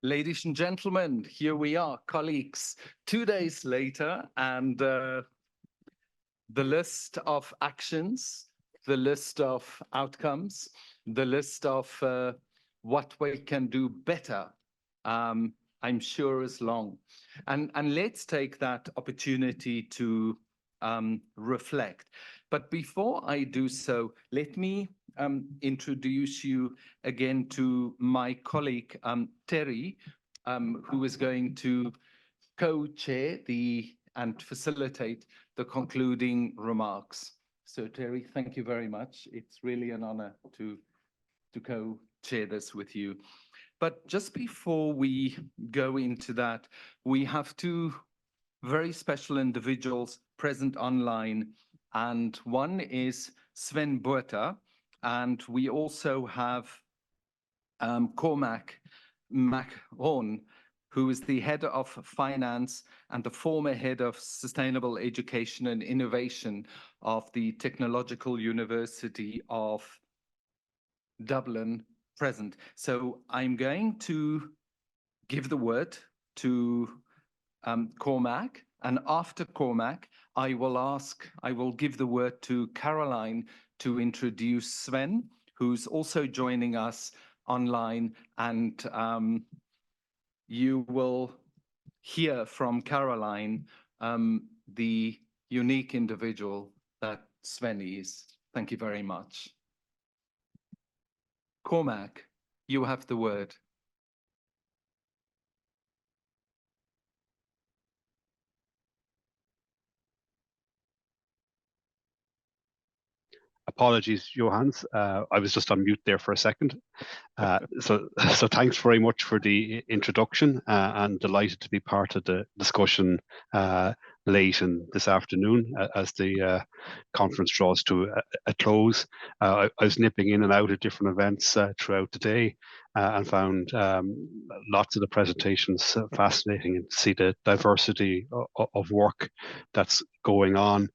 Ladies and gentlemen, here we are, colleagues, 2 days later, and the list of actions, the list of outcomes, the list of what we can do better, I'm sure is long. And let's take that opportunity to reflect. But before I do so, let me introduce you again to my colleague, Terry, who is going to co-chair and facilitate the concluding remarks. So Terry, thank you very much. It's really an honor to co-chair this with you. But just before we go into that, we have two very special individuals present online, and one is Sven Buerta, and we also have Cormac McHone, who is the head of finance and the former head of sustainable education and innovation of the Technological University of Dublin, present. So I'm going to give the word to Cormac, and after Cormac, I will give the word to Caroline to introduce Sven, who's also joining us online, and you will hear from Caroline the unique individual that Sven is. Thank you very much. Cormac, you have the word. Apologies, Johannes. I was just on mute there for a second. So thanks very much for the introduction, and delighted to be part of the discussion late in this afternoon as the conference draws to a close. I was nipping in and out of different events throughout the day and found lots of the presentations fascinating, and to see the diversity of work that's going on.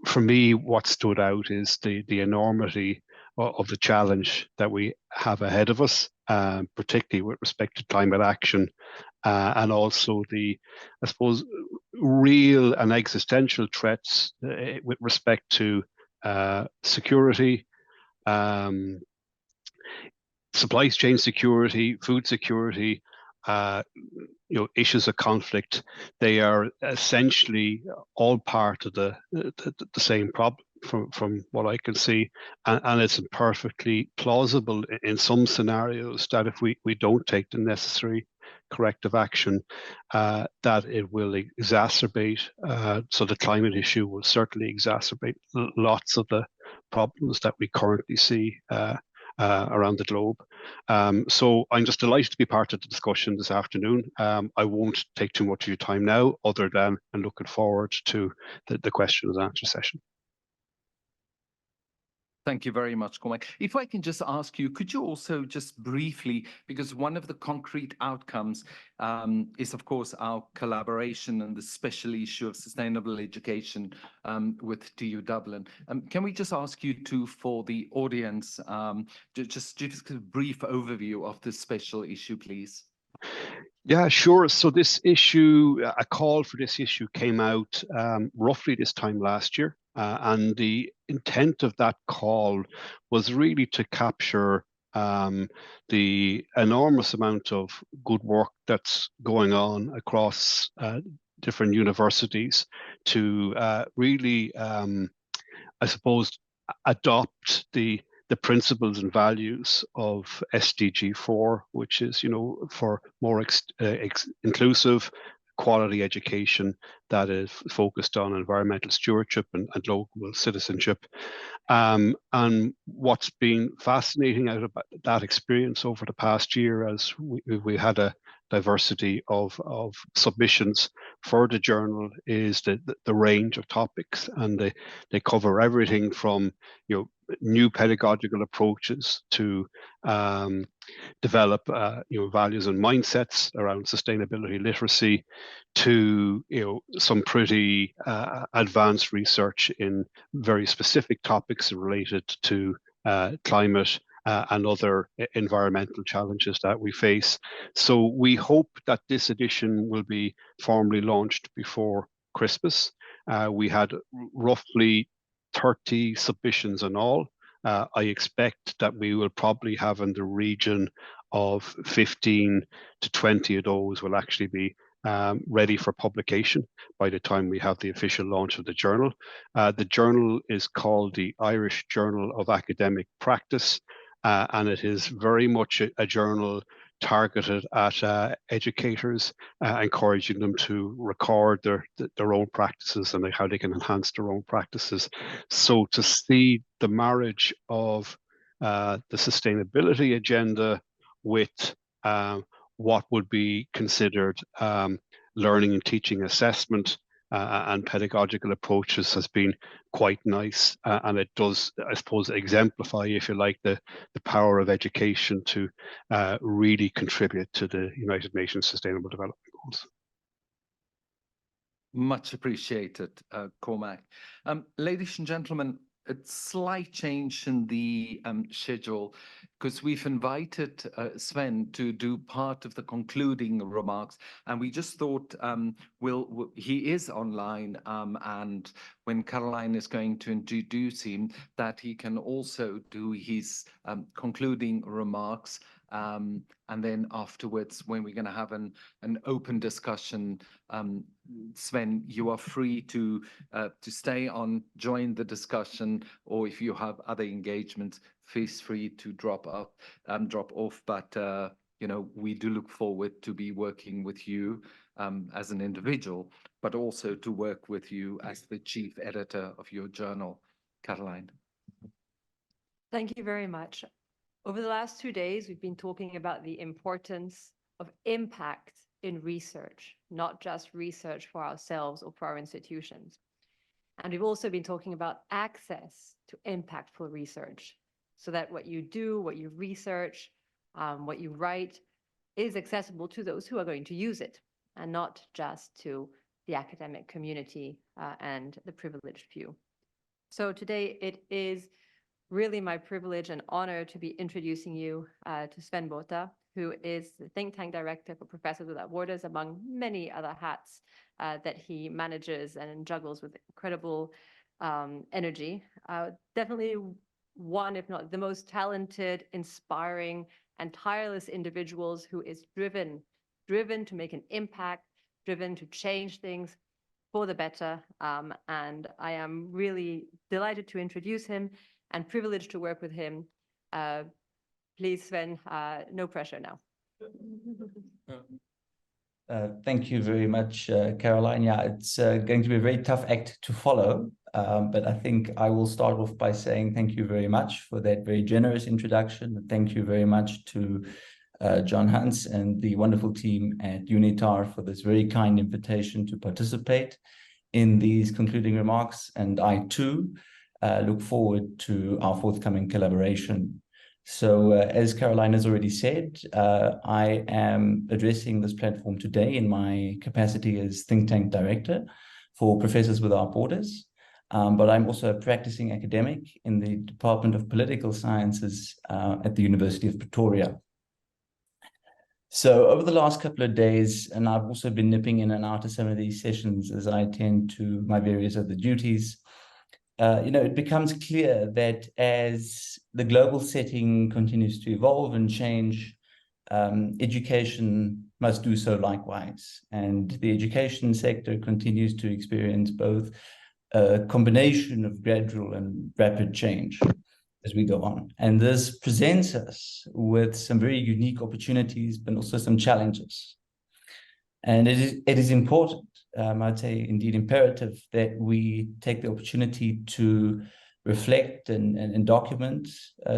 For me, what stood out is the enormity of the challenge that we have ahead of us, particularly with respect to climate action, and also the, I suppose, real and existential threats with respect to security, supply chain security, food security, issues of conflict. They are essentially all part of the same problem from what I can see, and it's perfectly plausible in some scenarios that if we don't take the necessary corrective action, that it will exacerbate. So the climate issue will certainly exacerbate lots of the problems that we currently see around the globe. So I'm just delighted to be part of the discussion this afternoon. I won't take too much of your time now, other than I'm looking forward to the question and answer session. Thank you very much, Cormac. If I can just ask you, could you also just briefly, because one of the concrete outcomes is, of course, our collaboration and the special issue of sustainable education with TU Dublin. Can we just ask you to, for the audience, just give a brief overview of this special issue, please? Yeah, sure. So this issue, a call for this issue came out roughly this time last year. And the intent of that call was really to capture the enormous amount of good work that's going on across different universities to really, I suppose, adopt the principles and values of SDG 4, which is, for more inclusive, quality education that is focused on environmental stewardship and local citizenship. And what's been fascinating out of that experience over the past year, as we had a diversity of submissions for the journal, is the range of topics, and they cover everything from new pedagogical approaches to develop values and mindsets around sustainability literacy, to some pretty advanced research in very specific topics related to climate and other environmental challenges that we face. So we hope that this edition will be formally launched before Christmas. We had roughly 30 submissions in all. I expect that we will probably have in the region of 15 to 20 of those will actually be ready for publication by the time we have the official launch of the journal. The journal is called the Irish Journal of Academic Practice, and it is very much a journal targeted at educators, encouraging them to record their own practices and how they can enhance their own practices. So to see the marriage of the sustainability agenda with what would be considered learning and teaching assessment and pedagogical approaches has been quite nice. And it does, I suppose, exemplify, if you like, the power of education to really contribute to the United Nations Sustainable Development Goals. Much appreciated, Cormac. Ladies and gentlemen, a slight change in the schedule, because we've invited Sven to do part of the concluding remarks, and we just thought he is online, and when Caroline is going to introduce him, that he can also do his concluding remarks. And then afterwards, when we're going to have an open discussion, Sven, you are free to stay on, join the discussion, or if you have other engagements, feel free to drop off. But you know, we do look forward to be working with you as an individual, but also to work with you as the chief editor of your journal, Caroline. Thank you very much. Over the last 2 days, we've been talking about the importance of impact in research, not just research for ourselves or for our institutions. And we've also been talking about access to impactful research, so that what you do, what you research, what you write is accessible to those who are going to use it, and not just to the academic community and the privileged few. So today it is really my privilege and honor to be introducing you to Sven Botha, who is the think tank director for Professors Without Borders, among many other hats that he manages and juggles with incredible energy. Definitely one, if not the most talented, inspiring, and tireless individuals who is driven to make an impact, driven to change things for the better. And I am really delighted to introduce him and privileged to work with him. Please, Sven, no pressure now. Thank you very much, Caroline. Yeah, it's going to be a very tough act to follow, but I think I will start off by saying thank you very much for that very generous introduction. Thank you very much to John Hans and the wonderful team at UNITAR for this very kind invitation to participate in these concluding remarks. And I too look forward to our forthcoming collaboration. So as Caroline has already said, I am addressing this platform today in my capacity as think tank director for Professors Without Borders, but I'm also a practicing academic in the Department of Political Sciences at the University of Pretoria. So over the last couple of days, and I've also been nipping in and out of some of these sessions as I attend to my various other duties, it becomes clear that as the global setting continues to evolve and change, education must do so likewise. And the education sector continues to experience both a combination of gradual and rapid change as we go on. And this presents us with some very unique opportunities, but also some challenges. And it is important, I'd say indeed imperative, that we take the opportunity to reflect and document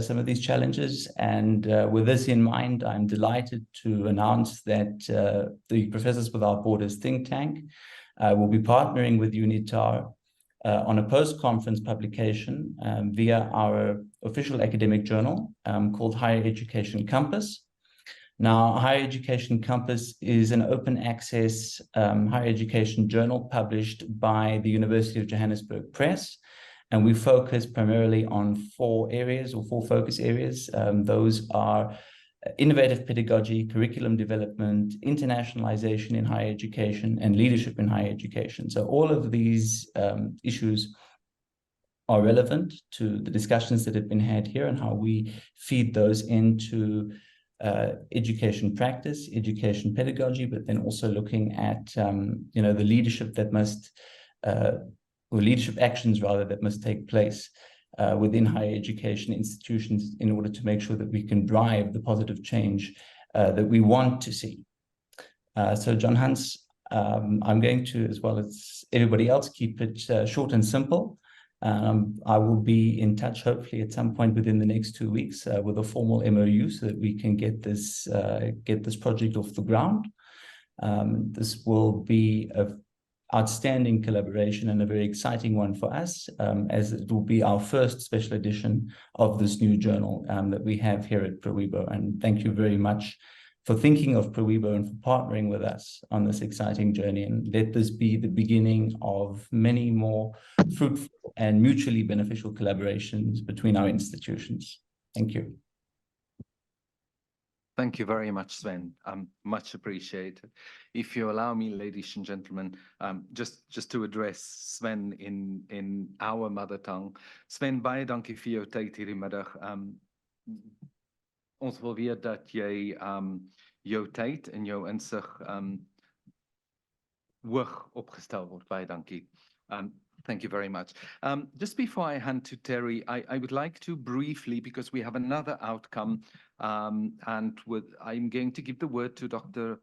some of these challenges. And with this in mind, I'm delighted to announce that the Professors Without Borders think tank will be partnering with UNITAR on a post-conference publication via our official academic journal called Higher Education Campus. Now, Higher Education Campus is an open access higher education journal published by the University of Johannesburg Press And we focus primarily on four focus areas. Those are innovative pedagogy, curriculum development, internationalization in higher education, and leadership in higher education. So all of these issues are relevant to the discussions that have been had here and how we feed those into education practice, education pedagogy, but then also looking at the leadership that must, or leadership actions rather, that must take place within higher education institutions in order to make sure that we can drive the positive change that we want to see. So John Hans, I'm going to, as well as everybody else, keep it short and simple. I will be in touch, hopefully at some point within the next 2 weeks, with a formal MOU so that we can get this project off the ground. This will be an outstanding collaboration and a very exciting one for us, as it will be our first special edition of this new journal that we have here at ProWeBo. And thank you very much for thinking of ProWeBo and for partnering with us on this exciting journey. And let this be the beginning of many more fruitful and mutually beneficial collaborations between our institutions. Thank you. Thank you very much, Sven. Much appreciated. If you allow me, ladies and gentlemen, just to address Sven in our mother tongue. Sven, baie dankie vir jou tyd hierdie middag. Ons wil weet dat jy jou tyd en jou insig hoog opgestel word. Baie dankie. Thank you very much. Just before I hand to Terry, I would like to briefly, because we have another outcome, and I'm going to give the word to Dr.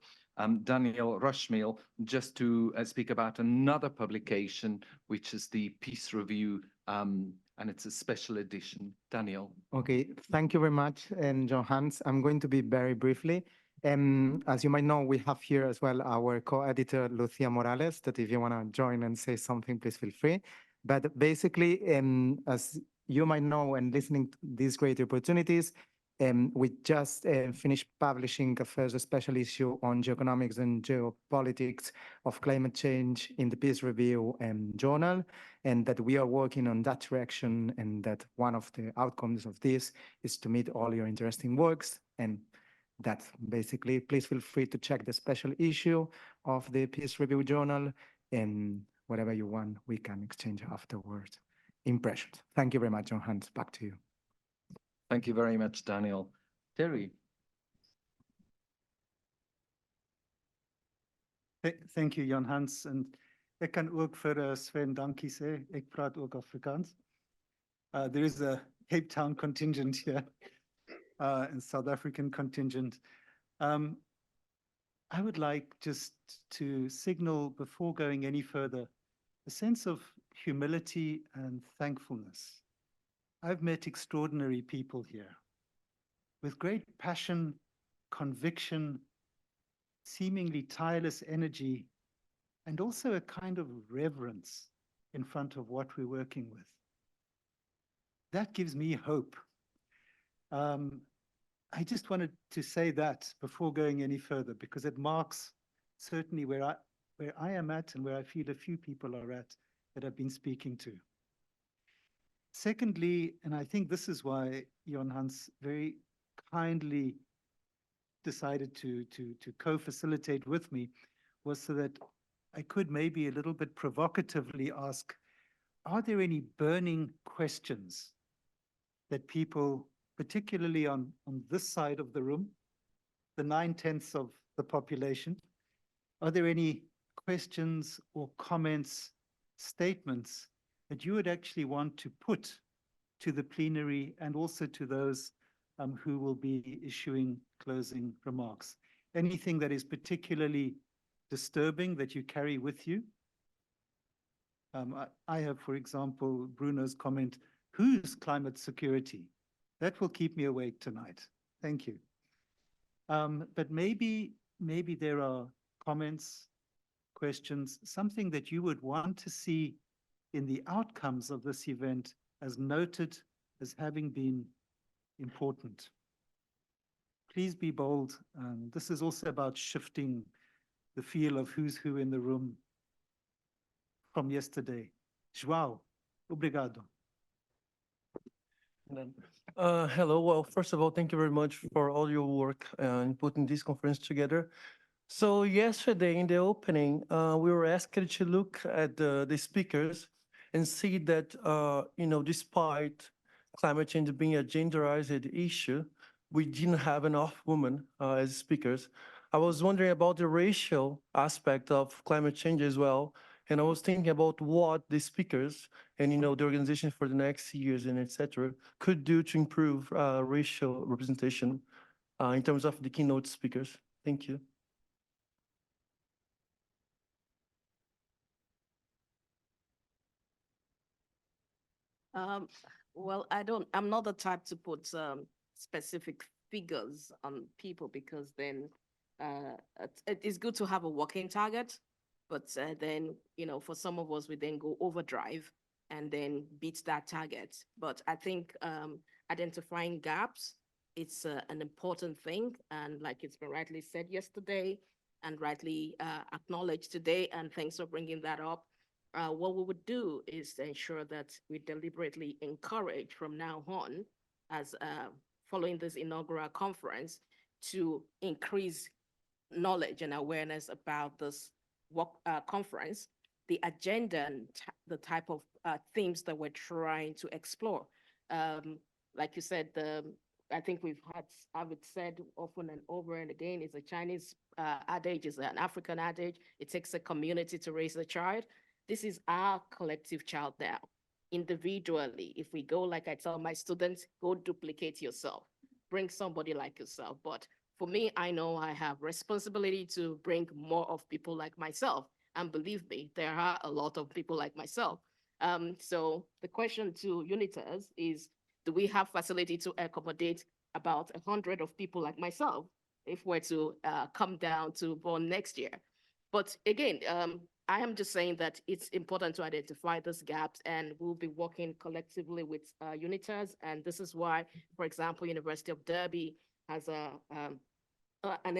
Daniel Rushmiel, just to speak about another publication, which is the Peace Review, and it's a special edition. Daniel. Okay, thank you very much, and John Hans. I'm going to be very briefly. As you might know, we have here as well our co-editor, Lucia Morales, that if you want to join and say something, please feel free. But basically, as you might know, and listening to these great opportunities, we just finished publishing a first special issue on geoeconomics and geopolitics of climate change in the Peace Review journal, and that we are working on that direction, and that one of the outcomes of this is to meet all your interesting works. And that's basically, please feel free to check the special issue of the Peace Review journal, and whatever you want, we can exchange afterwards. Impressions. Thank you very much, John Hans. Back to you. Thank you very much, Daniel. Terry. Thank you, Jan Hans. En ek kan ook vir Sven dankie sê. Ek praat ook Afrikaans. There is a Cape Town contingent here, and South African contingent. I would like just to signal, before going any further, a sense of humility and thankfulness. I've met extraordinary people here with great passion, conviction, seemingly tireless energy, and also a kind of reverence in front of what we're working with. That gives me hope. I just wanted to say that before going any further, because it marks certainly where I am at and where I feel a few people are at that I've been speaking to. Secondly, and I think this is why Jan Hans very kindly decided to co-facilitate with me, was so that I could maybe a little bit provocatively ask, are there any burning questions that people, particularly on this side of the room, the 9/10 of the population, are there any questions or comments, statements that you would actually want to put to the plenary and also to those who will be issuing closing remarks? Anything that is particularly disturbing that you carry with you? I have, for example, Bruno's comment, whose climate security? That will keep me awake tonight. Thank you. But maybe there are comments, questions, something that you would want to see in the outcomes of this event as noted as having been important. Please be bold. This is also about shifting the feel of who's who in the room from yesterday. João, obrigado. Hello. Well, first of all, thank you very much for all your work in putting this conference together. So yesterday in the opening, we were asked to look at the speakers and see that, despite climate change being a genderized issue, we didn't have enough women as speakers. I was wondering about the racial aspect of climate change as well. And I was thinking about what the speakers and, the organization for the next years and et cetera could do to improve racial representation in terms of the keynote speakers. Thank you. Well, I'm not the type to put specific figures on people because then it's good to have a working target, but then, for some of us, we then go overdrive and then beat that target. But I think identifying gaps, it's an important thing. And like it's been rightly said yesterday and rightly acknowledged today, and thanks for bringing that up. What we would do is to ensure that we deliberately encourage from now on, as following this inaugural conference, to increase knowledge and awareness about this conference, the agenda, and the type of themes that we're trying to explore. Like you said, I think I've said often and over and again, it's a Chinese adage, it's an African adage. It takes a community to raise a child. This is our collective child now. Individually, if we go, like I tell my students, go duplicate yourself, bring somebody like yourself. But for me, I know I have responsibility to bring more of people like myself. And believe me, there are a lot of people like myself. So the question to UNITARs is, do we have facility to accommodate about 100 of people like myself if we're to come down to Bonn next year? But again, I am just saying that it's important to identify those gaps, and we'll be working collectively with UNITARs. And this is why, for example, University of Derby has an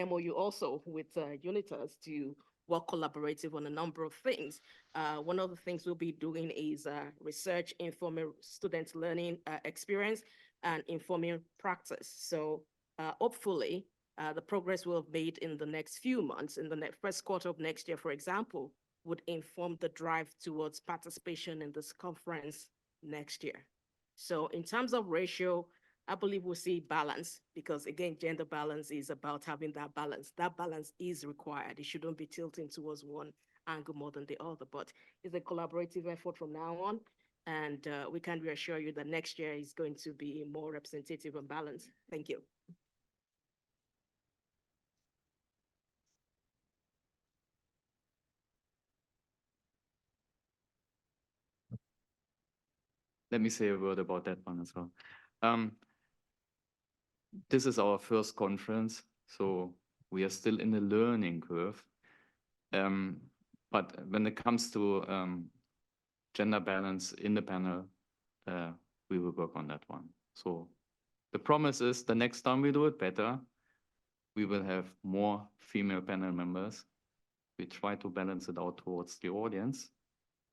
MOU also with UNITARs to work collaborative on a number of things. One of the things we'll be doing is research informing student learning experience and informing practice. So hopefully, the progress we'll have made in the next few months, in the first quarter of next year, for example, would inform the drive towards participation in this conference next year. So in terms of ratio, I believe we'll see balance because, again, gender balance is about having that balance. That balance is required. It shouldn't be tilting towards one angle more than the other, but it's a collaborative effort from now on. And we can reassure you that next year is going to be more representative and balanced. Thank you. Let me say a word about that one as well. This is our first conference, so we are still in the learning curve. But when it comes to gender balance in the panel, we will work on that one. So the promise is the next time we do it better, we will have more female panel members. We try to balance it out towards the audience,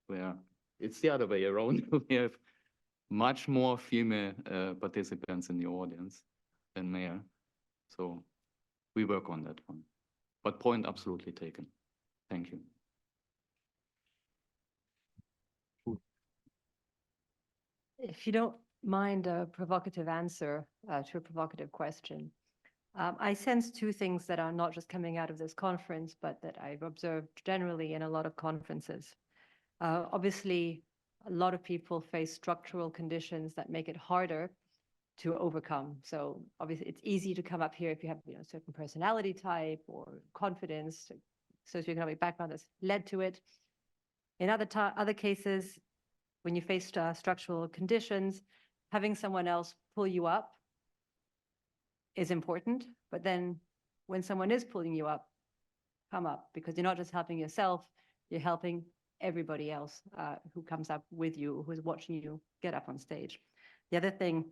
where it's the other way around. We have much more female participants in the audience than male. So we work on that one. But point absolutely taken. Thank you. If you don't mind a provocative answer to a provocative question, I sense two things that are not just coming out of this conference, but that I've observed generally in a lot of conferences. Obviously, a lot of people face structural conditions that make it harder to overcome. So obviously, it's easy to come up here if you have a certain personality type or confidence, socioeconomic background that's led to it. In other cases, when you face structural conditions, having someone else pull you up is important. But then when someone is pulling you up, come up, because you're not just helping yourself, you're helping everybody else who comes up with you, who's watching you get up on stage. The other thing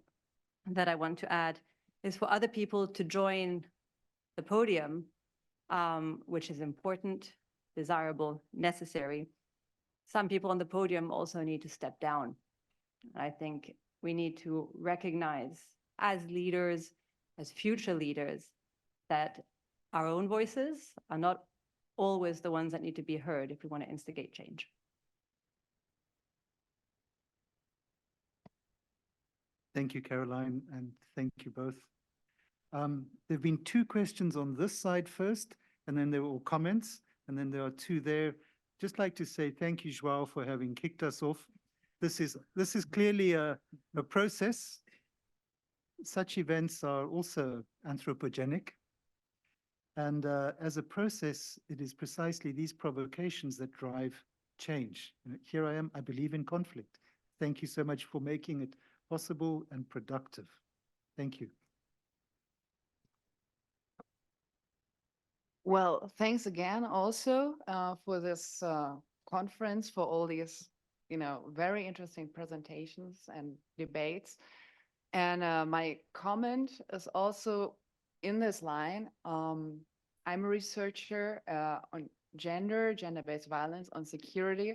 that I want to add is for other people to join the podium, which is important, desirable, necessary. Some people on the podium also need to step down. I think we need to recognize as leaders, as future leaders, that our own voices are not always the ones that need to be heard if we want to instigate change. Thank you, Caroline, and thank you both. There've been two questions on this side first, and then there were comments, and then there are two there. Just like to say thank you, Joao, for having kicked us off. This is clearly a process. Such events are also anthropogenic. And as a process, it is precisely these provocations that drive change. Here I am, I believe in conflict. Thank you so much for making it possible and productive. Thank you. Well, thanks again also for this conference, for all these, very interesting presentations and debates. And my comment is also in this line. I'm a researcher on gender-based violence, on security,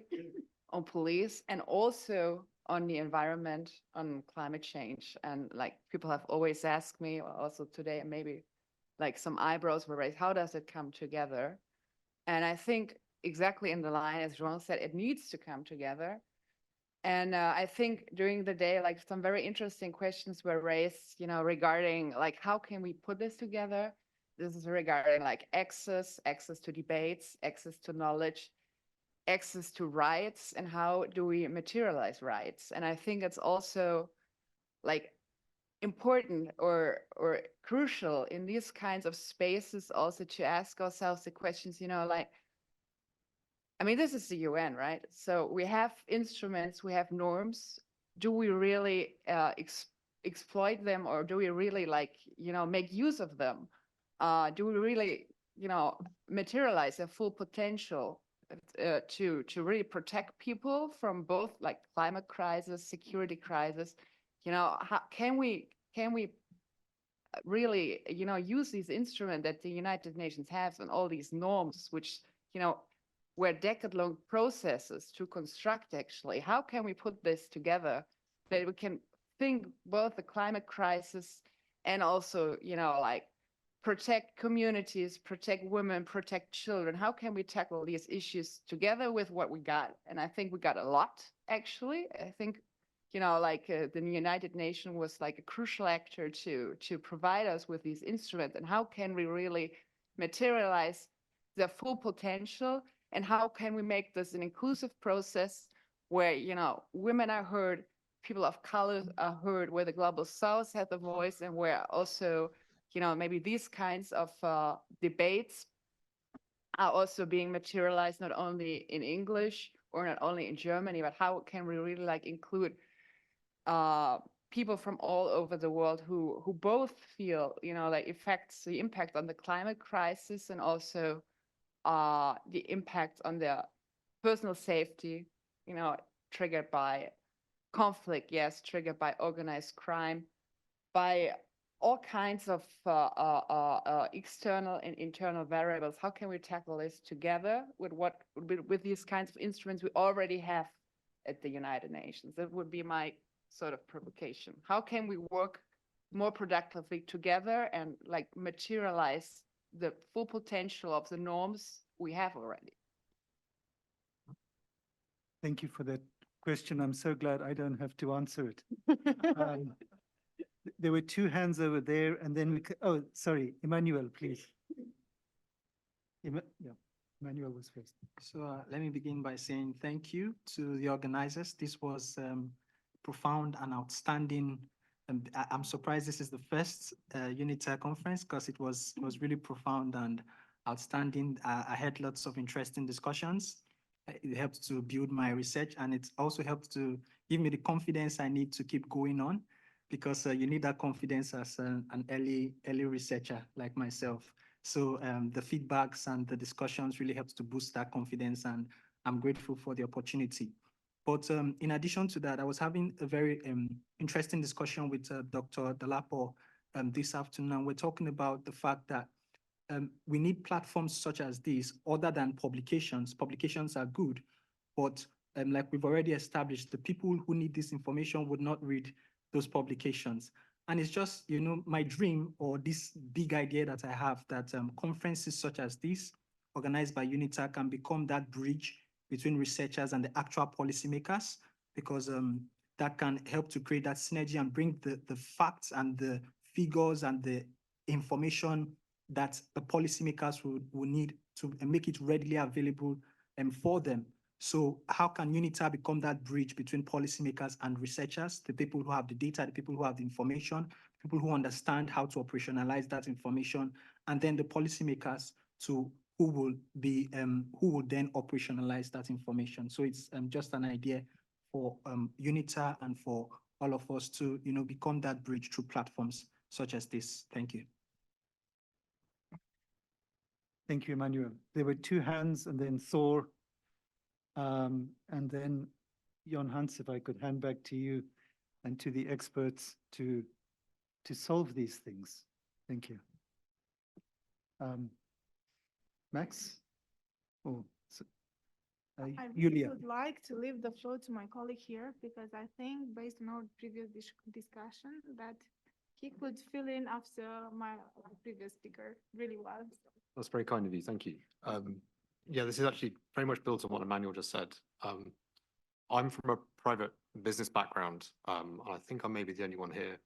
on police, and also on the environment, on climate change. And like people have always asked me, also today, maybe like some eyebrows were raised, how does it come together? And I think exactly in the line, as Joan said, it needs to come together. And I think during the day, like some very interesting questions were raised, regarding like, how can we put this together? This is regarding like access to debates, access to knowledge, access to rights, and how do we materialize rights? And I think it's also like important or crucial in these kinds of spaces also to ask ourselves the questions, this is the UN, right? So we have instruments, we have norms. Do we really exploit them, or do we really make use of them? Do we really, materialize their full potential to really protect people from both like climate crisis, security crisis? How can we really, use these instruments that the United Nations has and all these norms, which, were decade-long processes to construct actually? How can we put this together that we can think both the climate crisis and also, protect communities, protect women, protect children? How can we tackle these issues together with what we got? And I think we got a lot, actually. I think, the United Nations was like a crucial actor to provide us with these instruments. And how can we really materialize their full potential? And how can we make this an inclusive process where, women are heard, people of color are heard, where the Global South has a voice, and where also, maybe these kinds of debates are also being materialized not only in English or not only in Germany, but how can we really include people from all over the world who both feel, the impact on the climate crisis, and also the impact on their personal safety, triggered by conflict, yes, triggered by organized crime, by all kinds of external and internal variables. How can we tackle this together with these kinds of instruments we already have at the United Nations? That would be my sort of provocation. How can we work more productively together and materialize the full potential of the norms we have already? Thank you for that question. I'm so glad I don't have to answer it. There were two hands over there, and then oh, sorry, Emmanuel, please. Yeah, Emmanuel was first. So let me begin by saying thank you to the organizers. This was profound and outstanding. I'm surprised this is the first UNITAR conference, because it was really profound and outstanding. I had lots of interesting discussions. It helped to build my research, and it also helped to give me the confidence I need to keep going on, because you need that confidence as an early researcher like myself. So the feedbacks and the discussions really helped to boost that confidence, and I'm grateful for the opportunity. But in addition to that, I was having a very interesting discussion with Dr. Delapo this afternoon, and we're talking about the fact that we need platforms such as these other than publications. Publications are good, but like we've already established, the people who need this information would not read those publications. And it's just, my dream or this big idea that I have that conferences such as this, organized by UNITAR, can become that bridge between researchers and the actual policymakers, because that can help to create that synergy and bring the facts and the figures and the information that the policymakers will need to make it readily available for them. So how can UNITAR become that bridge between policymakers and researchers, the people who have the data, the people who have the information, people who understand how to operationalize that information, and then the policymakers who will then operationalize that information. So it's just an idea for UNITAR and for all of us to become that bridge through platforms such as this. Thank you. Thank you, Emmanuel. There were two hands, and then Thor, and then Jon Hans, if I could hand back to you and to the experts to solve these things. Thank you. Max? Oh, so, I Julia. would like to leave the floor to my colleague here, because I think, based on our previous discussion, that he could fill in after my previous speaker really well. That's very kind of you. Thank you. Yeah, this is actually very much built on what Emmanuel just said. I'm from a private business background, and I think I may be the only one here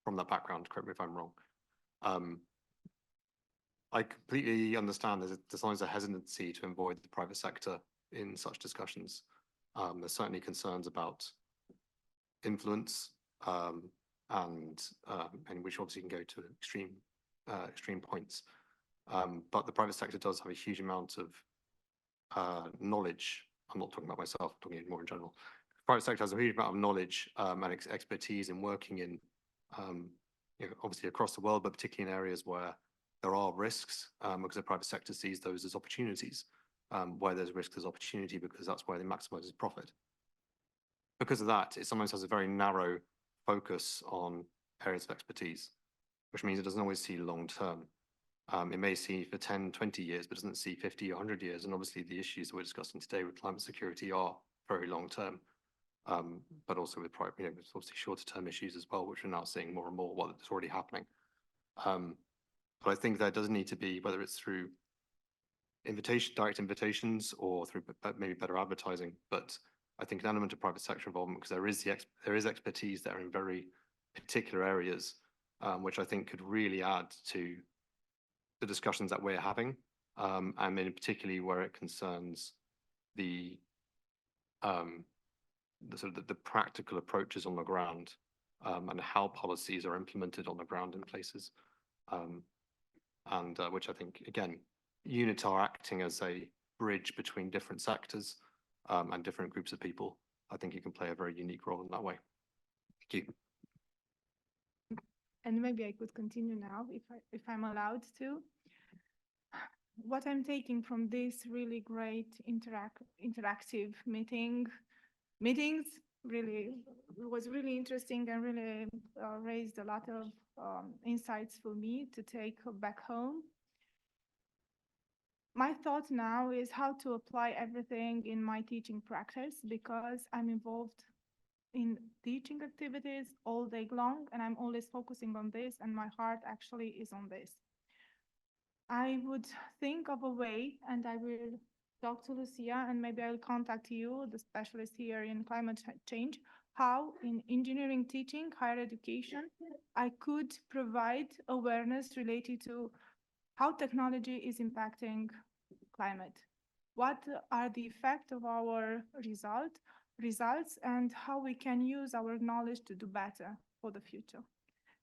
from that background. Correct me if I'm wrong. I completely understand there's sometimes a hesitancy to avoid the private sector in such discussions. There's certainly concerns about influence, and which obviously can go to extreme points. But the private sector does have a huge amount of knowledge. I'm not talking about myself, I'm talking more in general. The private sector has a huge amount of knowledge and expertise in working in, obviously across the world, but particularly in areas where there are risks, because the private sector sees those as opportunities. Where there's risk, there's opportunity, because that's where they maximize its profit. Because of that, it sometimes has a very narrow focus on areas of expertise, which means it doesn't always see long term. It may see for 10, 20 years, but doesn't see 50 or 100 years. And obviously the issues that we're discussing today with climate security are very long term, but also with with obviously shorter term issues as well, which we're now seeing more and more while it's already happening. But I think there does need to be, whether it's through direct invitations or through maybe better advertising, but I think an element of private sector involvement, because there is expertise there in very particular areas, which I think could really add to the discussions that we're having, and then particularly where it concerns the practical approaches on the ground, and how policies are implemented on the ground in places, and which I think, again, UNITAR acting as a bridge between different sectors and different groups of people, I think it can play a very unique role in that way. Thank you. And maybe I could continue now, if I'm allowed to. What I'm taking from this really great interactive meetings really was really interesting, and really raised a lot of insights for me to take back home. My thought now is how to apply everything in my teaching practice, because I'm involved in teaching activities all day long, and I'm always focusing on this, and my heart actually is on this. I would think of a way, and I will talk to Lucia, and maybe I'll contact you, the specialist here in climate change, how in engineering teaching, higher education, I could provide awareness related to how technology is impacting climate. What are the effects of our results, and how we can use our knowledge to do better for the future.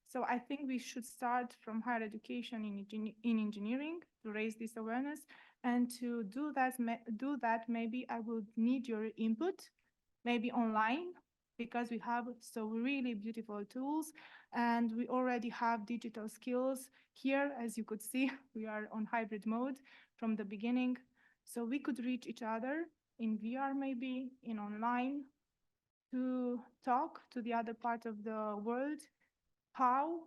So I think we should start from higher education in engineering to raise this awareness, and to do that, maybe I would need your input, maybe online, because we have so really beautiful tools, and we already have digital skills here. As you could see, we are on hybrid mode from the beginning, so we could reach each other in VR, maybe in online, to talk to the other part of the world, how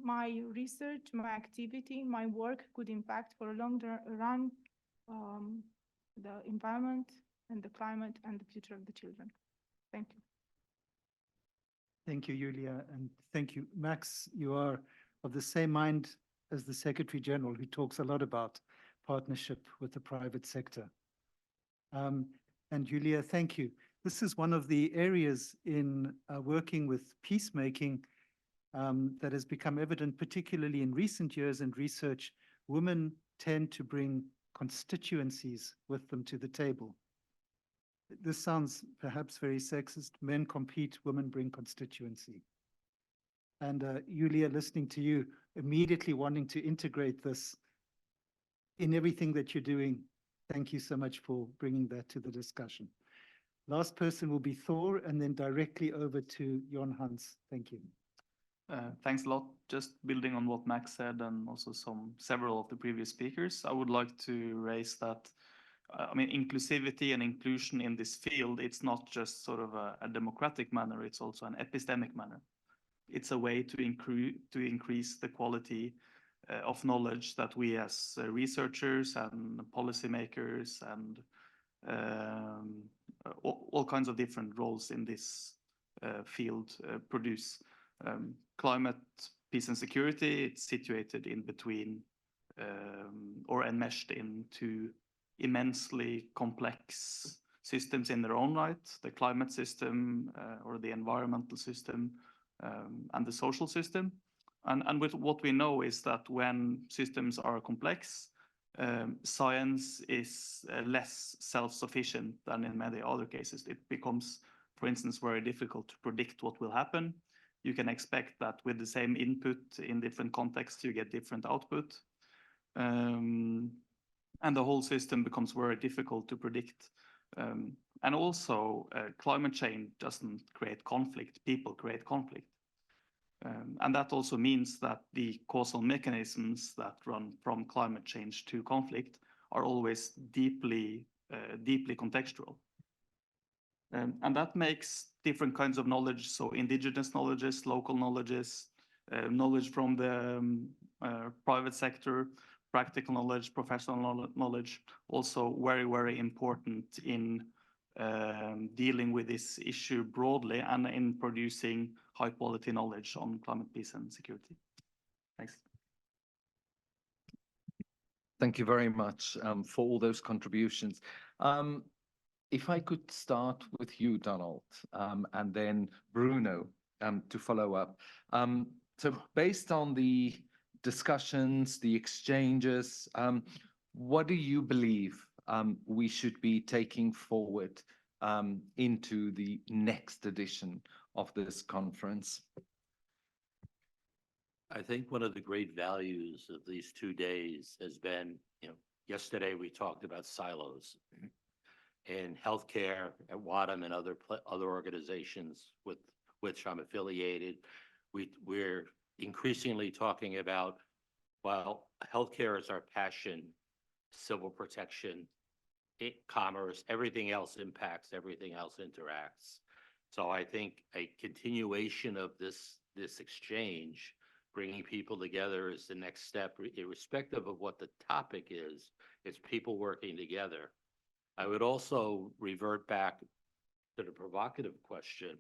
my research, my activity, my work could impact for a longer run the environment and the climate and the future of the children. Thank you. Thank you, Julia, and thank you. Max, you are of the same mind as the Secretary General, who talks a lot about partnership with the private sector. And Julia, thank you. This is one of the areas in working with peacemaking that has become evident, particularly in recent years in research. Women tend to bring constituencies with them to the table. This sounds perhaps very sexist. Men compete, women bring constituency. And Julia, listening to you, immediately wanting to integrate this in everything that you're doing. Thank you so much for bringing that to the discussion. Last person will be Thor, and then directly over to Jon Hans. Thank you. Thanks a lot. Just building on what Max said and also several of the previous speakers, I would like to raise that, I mean, inclusivity and inclusion in this field, it's not just sort of a democratic manner, it's also an epistemic manner. It's a way to increase the quality of knowledge that we as researchers and policymakers and all kinds of different roles in this field produce. Climate, peace and security, it's situated in between or enmeshed into immensely complex systems in their own right, the climate system or the environmental system and the social system. And with what we know is that when systems are complex, science is less self-sufficient than in many other cases. It becomes, for instance, very difficult to predict what will happen. You can expect that with the same input in different contexts, you get different output. And the whole system becomes very difficult to predict. And also, climate change doesn't create conflict, people create conflict. And that also means that the causal mechanisms that run from climate change to conflict are always deeply contextual. And that makes different kinds of knowledge, so indigenous knowledges, local knowledges, knowledge from the private sector, practical knowledge, professional knowledge, also very, very important in dealing with this issue broadly and in producing high quality knowledge on climate peace and security. Thanks. Thank you very much for all those contributions. If I could start with you, Donald, and then Bruno to follow up. So based on the discussions, the exchanges, what do you believe we should be taking forward into the next edition of this conference? I think one of the great values of these 2 days has been, yesterday we talked about silos in healthcare at WADM and other organizations with which I'm affiliated. We're increasingly talking about, well, healthcare is our passion, civil protection, commerce, everything else impacts, everything else interacts. So I think a continuation of this exchange, bringing people together is the next step, irrespective of what the topic is. It's people working together. I would also revert back to the provocative question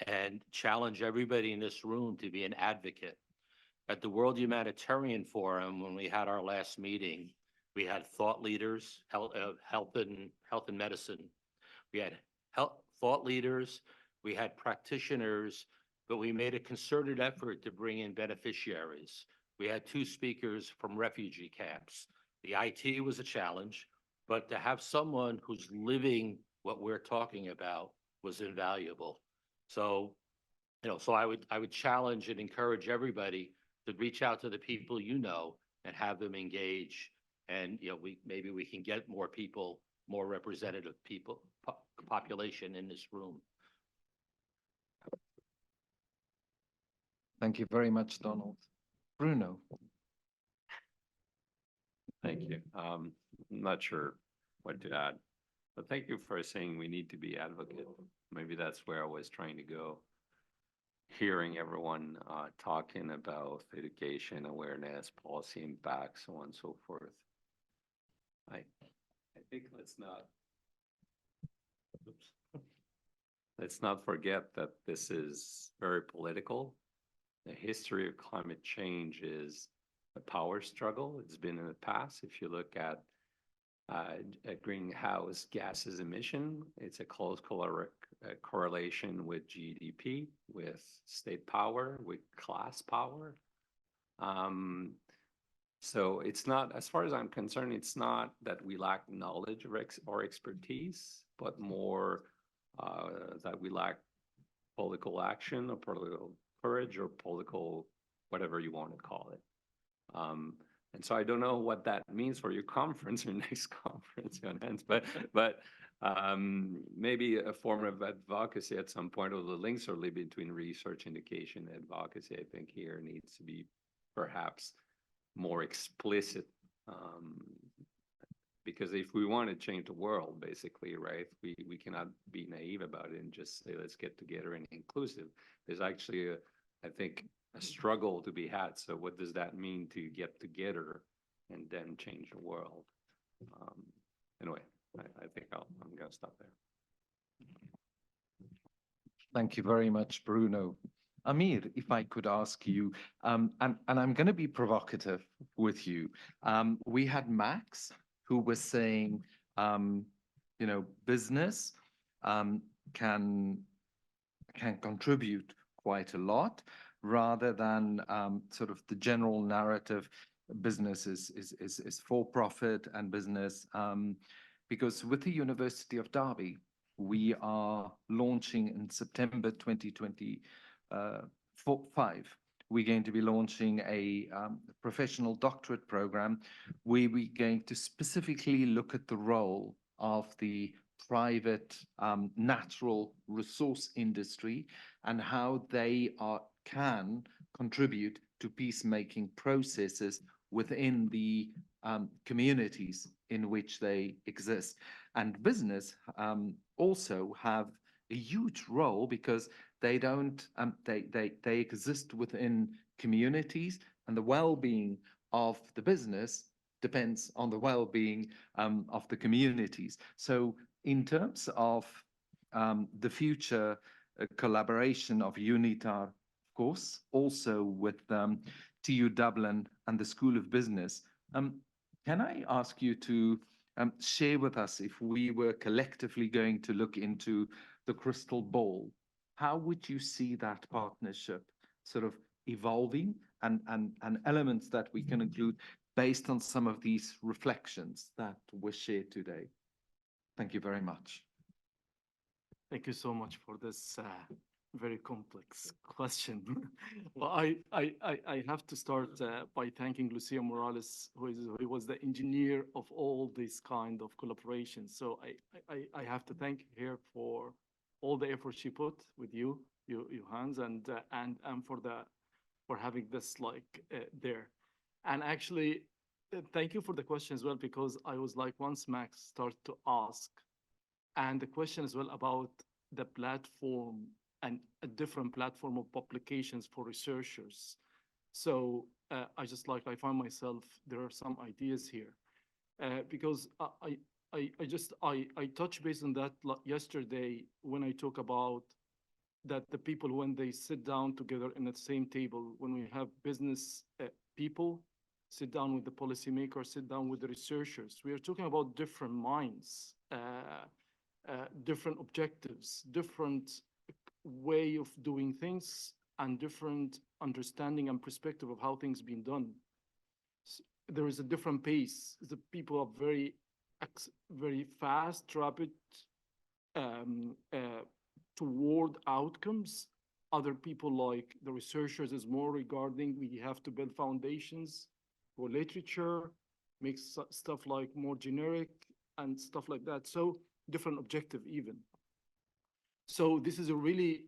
and challenge everybody in this room to be an advocate. At the World Humanitarian Forum, when we had our last meeting, we had thought leaders, health and medicine. We had thought leaders, we had practitioners, but we made a concerted effort to bring in beneficiaries. We had 2 speakers from refugee camps. The IT was a challenge, but to have someone who's living what we're talking about was invaluable. So, so I would challenge and encourage everybody to reach out to the people and have them engage. And maybe we can get more people, more representative people, population in this room. Thank you very much, Donald. Bruno. Thank you. I'm not sure what to add, but thank you for saying we need to be advocate. Maybe that's where I was trying to go. Hearing everyone talking about education, awareness, policy impact, so on and so forth. I think let's not. Oops. let's not forget that this is very political. The history of climate change is a power struggle. It's been in the past. If you look at greenhouse gases emission, it's a close correlation with GDP, with state power, with class power. So it's not, as far as I'm concerned, it's not that we lack knowledge or expertise, but more that we lack political action or political courage or political, whatever you want to call it. And so I don't know what that means for your conference, your next conference, but maybe a form of advocacy at some point, or the links are between research, indication, and advocacy, I think here needs to be perhaps more explicit, because if we want to change the world, basically, right, we cannot be naive about it and just say, let's get together and inclusive. There's actually, I think, a struggle to be had. So what does that mean to get together and then change the world? Anyway, I think I'm going to stop there. Thank you very much, Bruno. Amir, if I could ask you, and I'm going to be provocative with you. We had Max who was saying, business can contribute quite a lot, rather than sort of the general narrative, business is for profit and business. Because with the University of Derby, we are launching in September 2025. We're going to be launching a professional doctorate program where we're going to specifically look at the role of the private natural resource industry and how they can contribute to peacemaking processes within the communities in which they exist. And business also have a huge role, because they don't they exist within communities, and the well-being of the business depends on the well-being of the communities. So in terms of the future collaboration of UNITAR, of course, also with TU Dublin and the School of Business, can I ask you to share with us, if we were collectively going to look into the crystal ball, how would you see that partnership sort of evolving, and elements that we can include based on some of these reflections that were shared today? Thank you very much. Thank you so much for this very complex question. Well, I have to start by thanking Lucia Morales, who was the engineer of all these kind of collaborations. So I have to thank her for all the effort she put with you Hans, and for having this there. And actually, thank you for the question as well, because I was like, once Max started to ask, and the question as well about the platform and a different platform of publications for researchers. So I find myself, there are some ideas here, because I touched base on that yesterday when I talk about that the people, when they sit down together in the same table, when we have business people sit down with the policymakers, sit down with the researchers, we are talking about different minds, different objectives, different way of doing things, and different understanding and perspective of how things been done. So there is a different pace. The people are very fast, rapid toward outcomes. Other people, like the researchers, is more regarding we have to build foundations for literature, make stuff like more generic and stuff like that. So different objective even. So this is a really,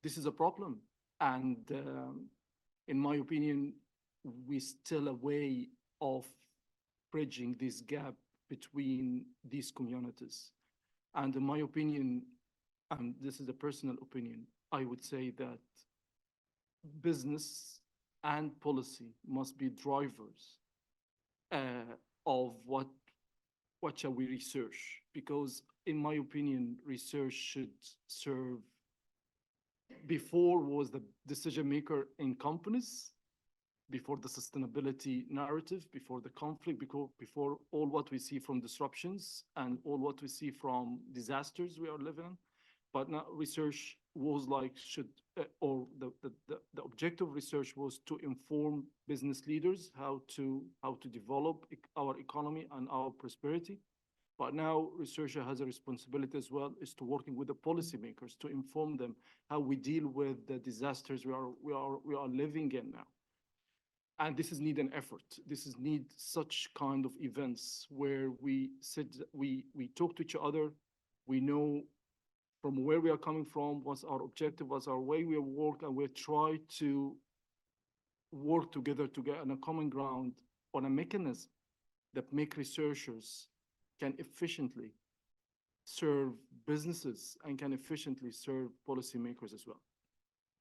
this is a problem. And in my opinion, we still a way of bridging this gap between these communities. And in my opinion, and this is a personal opinion, I would say that business and policy must be drivers of what shall we research, because in my opinion, research should serve, before was the decision maker in companies, before the sustainability narrative, before the conflict, before all what we see from disruptions and all what we see from disasters we are living in. But now research was like, or the objective of research was to inform business leaders how to develop our economy and our prosperity. But now researcher has a responsibility as well, is to working with the policymakers to inform them how we deal with the disasters we are living in now. And this is need an effort. This is need such kind of events where we sit, we talk to each other, we know from where we are coming from, what's our objective, what's our way we work, and we try to work together to get on a common ground on a mechanism that make researchers can efficiently serve businesses and can efficiently serve policymakers as well.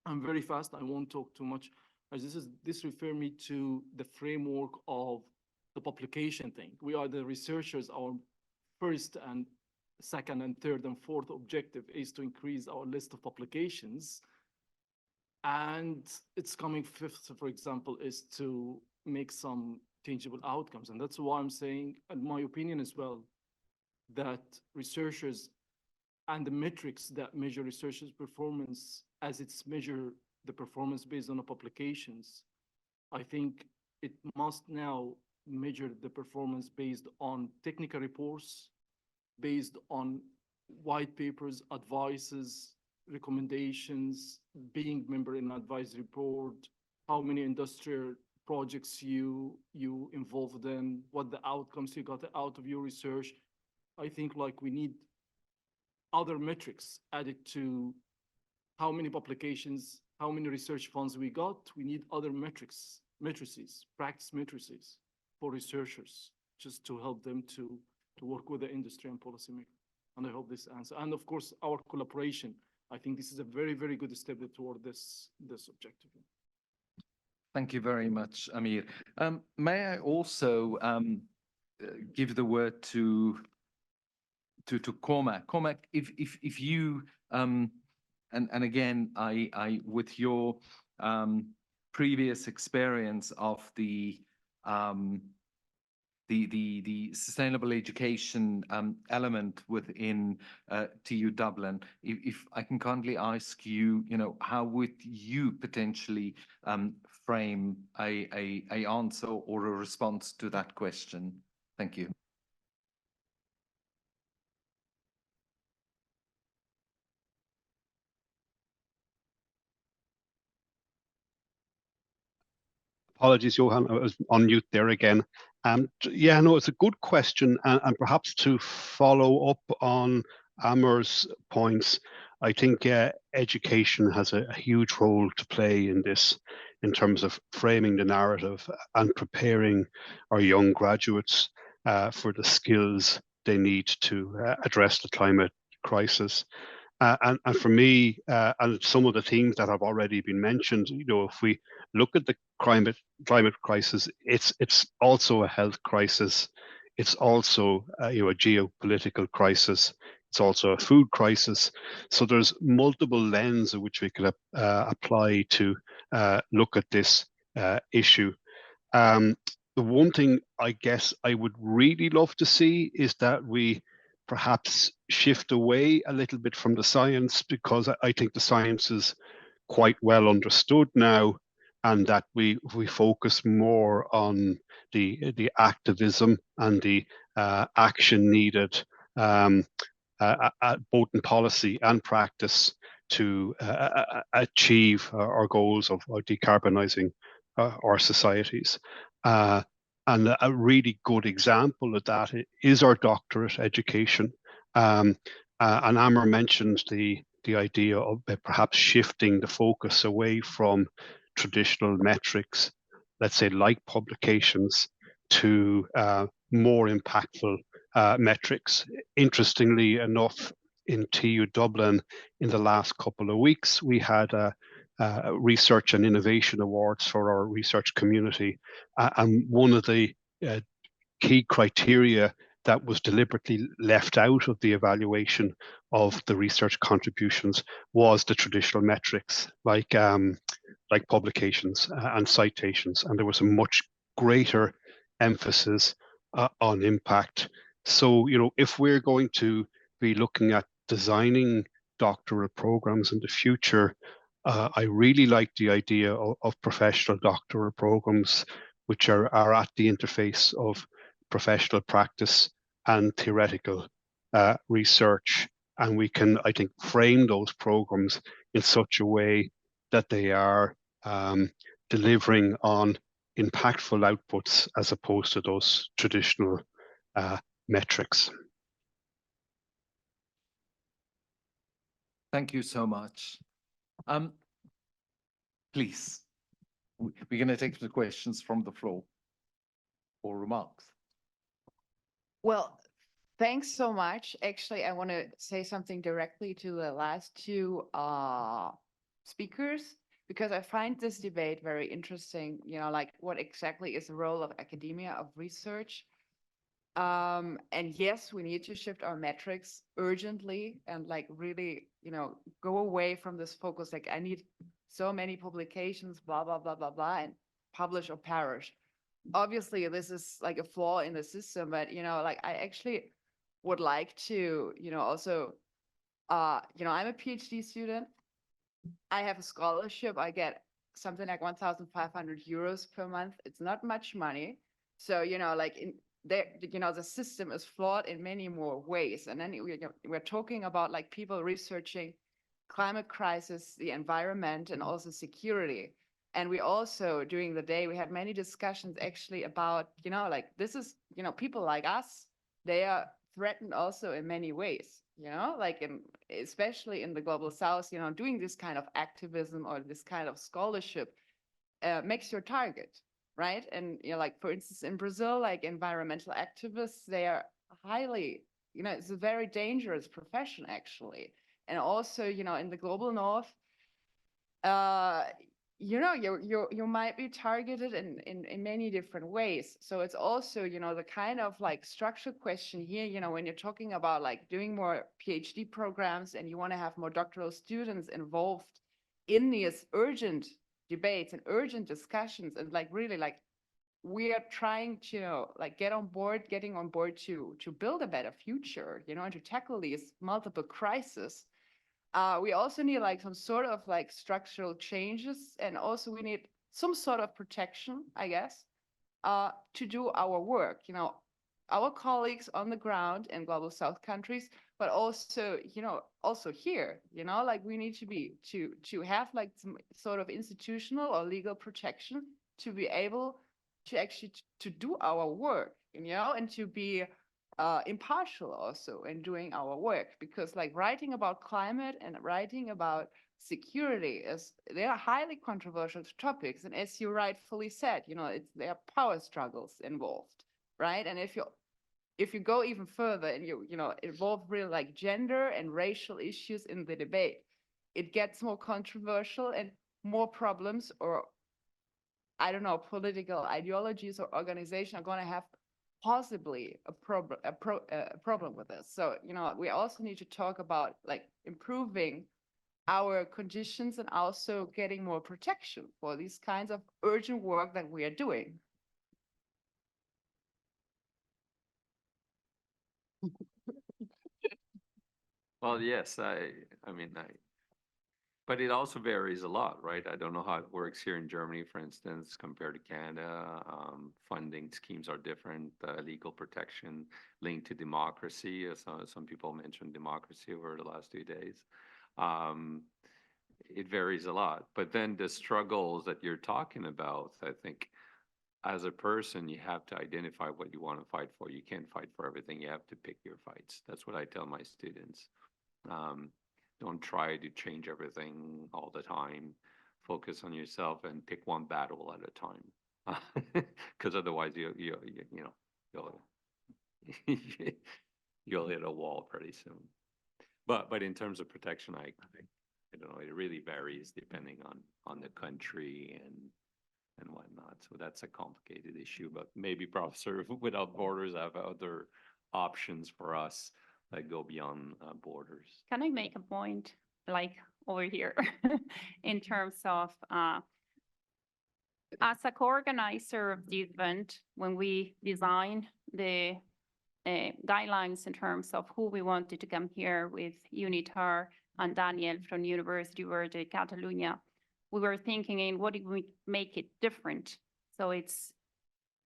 I'm very fast, I won't talk too much, as this refer me to the framework of the publication thing. We are the researchers, our first and second and third and fourth objective is to increase our list of publications. And it's coming fifth, for example, is to make some tangible outcomes. And that's why I'm saying, in my opinion as well, that researchers and the metrics that measure researchers' performance as it's measure the performance based on the publications, I think it must now measure the performance based on technical reports, based on white papers, advices, recommendations, being member in an advisory board, how many industrial projects you involved in, what the outcomes you got out of your research. I think like we need other metrics added to how many publications, how many research funds we got. We need other matrices, practice matrices for researchers, just to help them to work with the industry and policymakers. And I hope this answer. And of course, our collaboration. I think this is a very, very good step toward this objective. Thank you very much, Amir. May I also give the word to Cormac. Cormac, if you and again, I with your previous experience of the sustainable education element within TU Dublin, if I can kindly ask you, how would you potentially frame a answer or a response to that question? Thank you. Apologies, Johan, I was on mute there again. Yeah, no, it's a good question. And perhaps to follow up on Amir's points, I think education has a huge role to play in this, in terms of framing the narrative and preparing our young graduates for the skills they need to address the climate crisis. And for me, and some of the themes that have already been mentioned, if we look at the climate crisis, it's also a health crisis. It's also a geopolitical crisis. It's also a food crisis. So there's multiple lenses in which we could apply to look at this issue. The one thing I guess I would really love to see is that we perhaps shift away a little bit from the science, because I think the science is quite well understood now, and that we focus more on the activism and the action needed, both in policy and practice, to achieve our goals of decarbonizing our societies. And a really good example of that is our doctorate education. And Amir mentioned the idea of perhaps shifting the focus away from traditional metrics, let's say like publications, to more impactful metrics. Interestingly enough, in TU Dublin, in the last couple of weeks, we had research and innovation awards for our research community. And one of the key criteria that was deliberately left out of the evaluation of the research contributions was the traditional metrics like publications and citations, and there was a much greater emphasis on impact. So, if we're going to be looking at designing doctoral programs in the future, I really like the idea of professional doctoral programs, which are at the interface of professional practice and theoretical research. And we can, I think, frame those programs in such a way that they are delivering on impactful outputs as opposed to those traditional metrics. Thank you so much. Please, we're going to take the questions from the floor or remarks. Well, thanks so much. Actually, I want to say something directly to the last two speakers, because I find this debate very interesting. Like what exactly is the role of academia, of research? And yes, we need to shift our metrics urgently and like really, go away from this focus. Like I need so many publications, blah, blah, blah, blah, blah, and publish or perish. Obviously, this is like a flaw in the system, but, like I actually would like to, also, I'm a PhD student. I have a scholarship. I get something like 1,500 euros per month. It's not much money. So, like the system is flawed in many more ways. And then we're talking about like people researching climate crisis, the environment, and also security. And we also, during the day, we had many discussions actually about, like this is, people like us, they are threatened also in many ways, like especially in the global south, doing this kind of activism or this kind of scholarship makes your target, right? And, like, for instance, in Brazil, like environmental activists, they are highly, it's a very dangerous profession, actually. And also, in the global north, you might be targeted in many different ways. So it's also, the kind of like structural question here, when you're talking about like doing more PhD programs and you want to have more doctoral students involved in these urgent debates and urgent discussions, and like really like we are trying to like getting on board to build a better future, and to tackle these multiple crises. We also need like some sort of like structural changes, and also we need some sort of protection, I guess, to do our work. Our colleagues on the ground in global south countries, but also, also here, like we need to have like some sort of institutional or legal protection to be able to actually to do our work, and to be impartial also in doing our work, because like writing about climate and writing about security they are highly controversial topics, and as you rightfully said, there are power struggles involved, right? And if you go even further and you involve real like gender and racial issues in the debate, it gets more controversial and more problems, or I don't know, political ideologies or organizations are going to have possibly a problem with this. So, we also need to talk about like improving our conditions and also getting more protection for these kinds of urgent work that we are doing. Well, yes, but it also varies a lot, right? I don't know how it works here in Germany, for instance, compared to Canada. Funding schemes are different, legal protection linked to democracy. Some people mentioned democracy over the last 2 days. It varies a lot. But then the struggles that you're talking about, I think, as a person, you have to identify what you want to fight for. You can't fight for everything. You have to pick your fights. That's what I tell my students. Don't try to change everything all the time. Focus on yourself and pick one battle at a time, because otherwise you'll hit a wall pretty soon. But in terms of protection, I don't know. It really varies depending on the country and whatnot. So that's a complicated issue. But maybe Professor Without Borders have options for us that go beyond borders. Can I make a point, like over here, in terms of, as a co-organizer of the event, when we design the guidelines in terms of who we wanted to come here with UNITAR and Daniel from University Verde Catalunya, we were thinking in what did we make it different? So it's,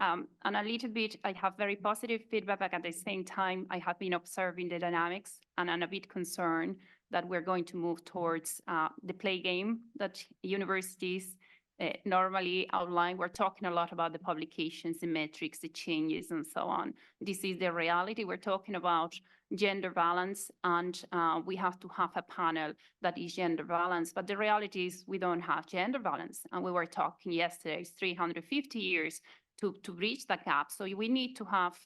and a little bit, I have very positive feedback, but at the same time, I have been observing the dynamics and I'm a bit concerned that we're going to move towards the play game that universities normally outline. We're talking a lot about the publications, the metrics, the changes, and so on. This is the reality. We're talking about gender balance, and we have to have a panel that is gender balance. But the reality is we don't have gender balance. And we were talking yesterday, it's 350 years to bridge that gap. So we need to have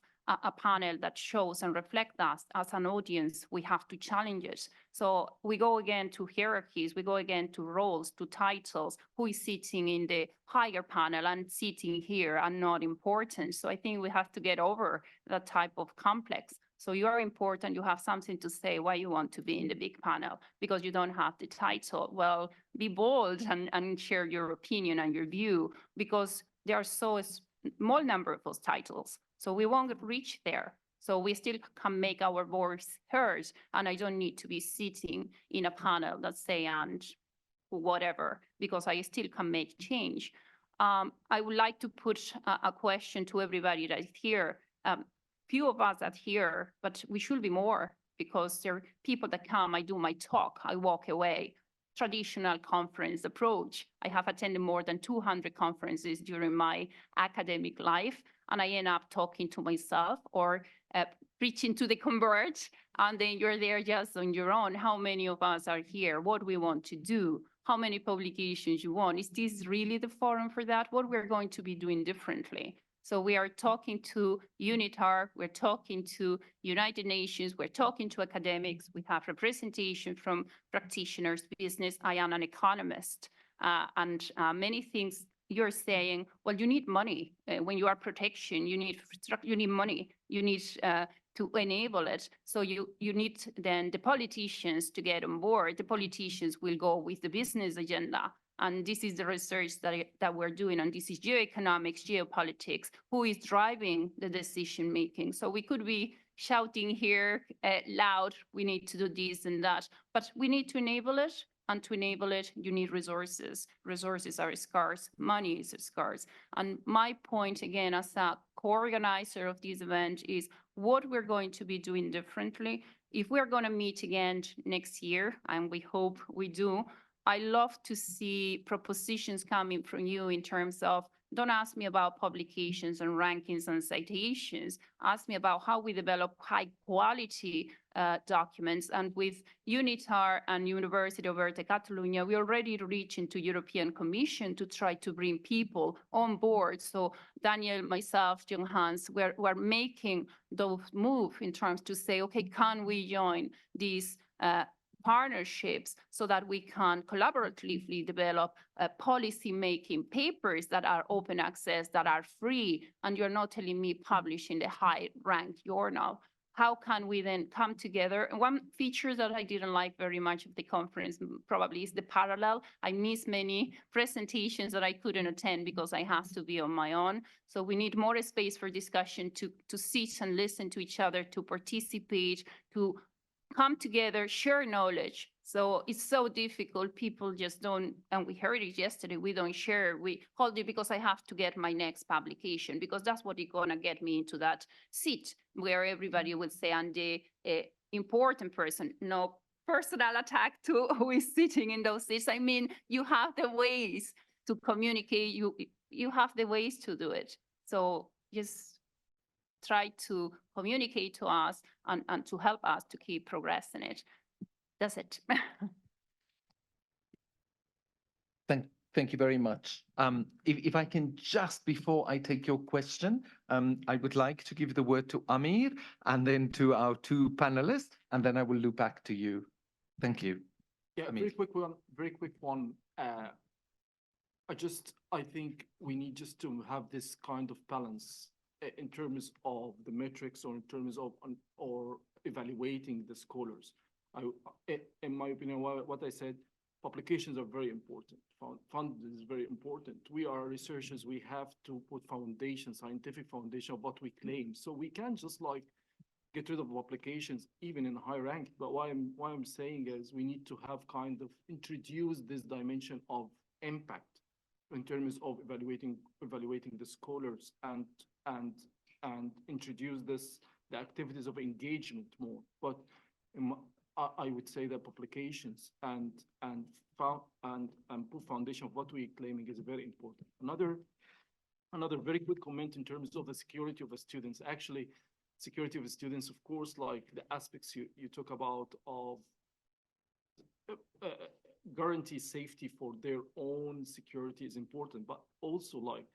a panel that shows and reflects us as an audience. We have to challenge it. So we go again to hierarchies, we go again to roles, to titles, who is sitting in the higher panel and sitting here and not important. So I think we have to get over that type of complex. So you are important, you have something to say why you want to be in the big panel because you don't have the title. Well, be bold and share your opinion and your view because there are so small number of those titles. So we won't reach there. So we still can make our voice heard. And I don't need to be sitting in a panel, let's say, and whatever, because I still can make change. I would like to put a question to everybody that is here. Few of us are here, but we should be more because there are people that come, I do my talk, I walk away. Traditional conference approach. I have attended more than 200 conferences during my academic life, and I end up talking to myself or preaching to the convert, and then you're there just on your own. How many of us are here? What we want to do? How many publications you want? Is this really the forum for that? What we're going to be doing differently? So we are talking to UNITAR, we're talking to United Nations, we're talking to academics, we have representation from practitioners, business. I am an economist, and many things you're saying, well, you need money. When you are protection, you need money, you need to enable it. So you need then the politicians to get on board. The politicians will go with the business agenda. And this is the research that we're doing. And this is geoeconomics, geopolitics, who is driving the decision making. So we could be shouting here loud, we need to do this and that, but we need to enable it. And to enable it, you need resources. Resources are scarce, money is scarce. And my point, again, as a co-organizer of this event is what we're going to be doing differently. If we're going to meet again next year, and we hope we do, I love to see propositions coming from you in terms of, don't ask me about publications and rankings and citations. Ask me about how we develop high quality documents. And with UNITAR and University Verde Catalunya, we already reached into European Commission to try to bring people on board. So Daniel, myself, John Hans, we're making those moves in terms to say, okay, can we join these partnerships so that we can collaboratively develop policy-making papers that are open access, that are free, and you're not telling me publish in the high-ranked journal. How can we then come together? And one feature that I didn't like very much of the conference probably is the parallel. I missed many presentations that I couldn't attend because I have to be on my own. So we need more space for discussion to sit and listen to each other, to participate, to come together, share knowledge. So it's so difficult. People just don't, and we heard it yesterday, we don't share. We hold it because I have to get my next publication, because that's what is going to get me into that seat where everybody would say, I'm the important person. No personal attack to who is sitting in those seats. I mean, you have the ways to communicate. You have the ways to do it. So just try to communicate to us and to help us to keep progressing it. That's it. Thank you very much. If I can just, before I take your question, I would like to give the word to Amir and then to our two panelists, and then I will loop back to you. Thank you. Yeah, Amir. very quick one. I think we need just to have this kind of balance in terms of the metrics or in terms of or evaluating the scholars. In my opinion, what I said, publications are very important. Funding is very important. We are researchers. We have to put foundation, scientific foundation of what we claim. So we can't just like get rid of publications even in high rank. But why I'm saying is we need to have kind of introduce this dimension of impact in terms of evaluating the scholars and introduce the activities of engagement more. But I would say that publications and put foundation of what we're claiming is very important. Another very good comment in terms of the security of the students. Actually, security of the students, of course, like the aspects you talk about of guarantee safety for their own security is important, but also like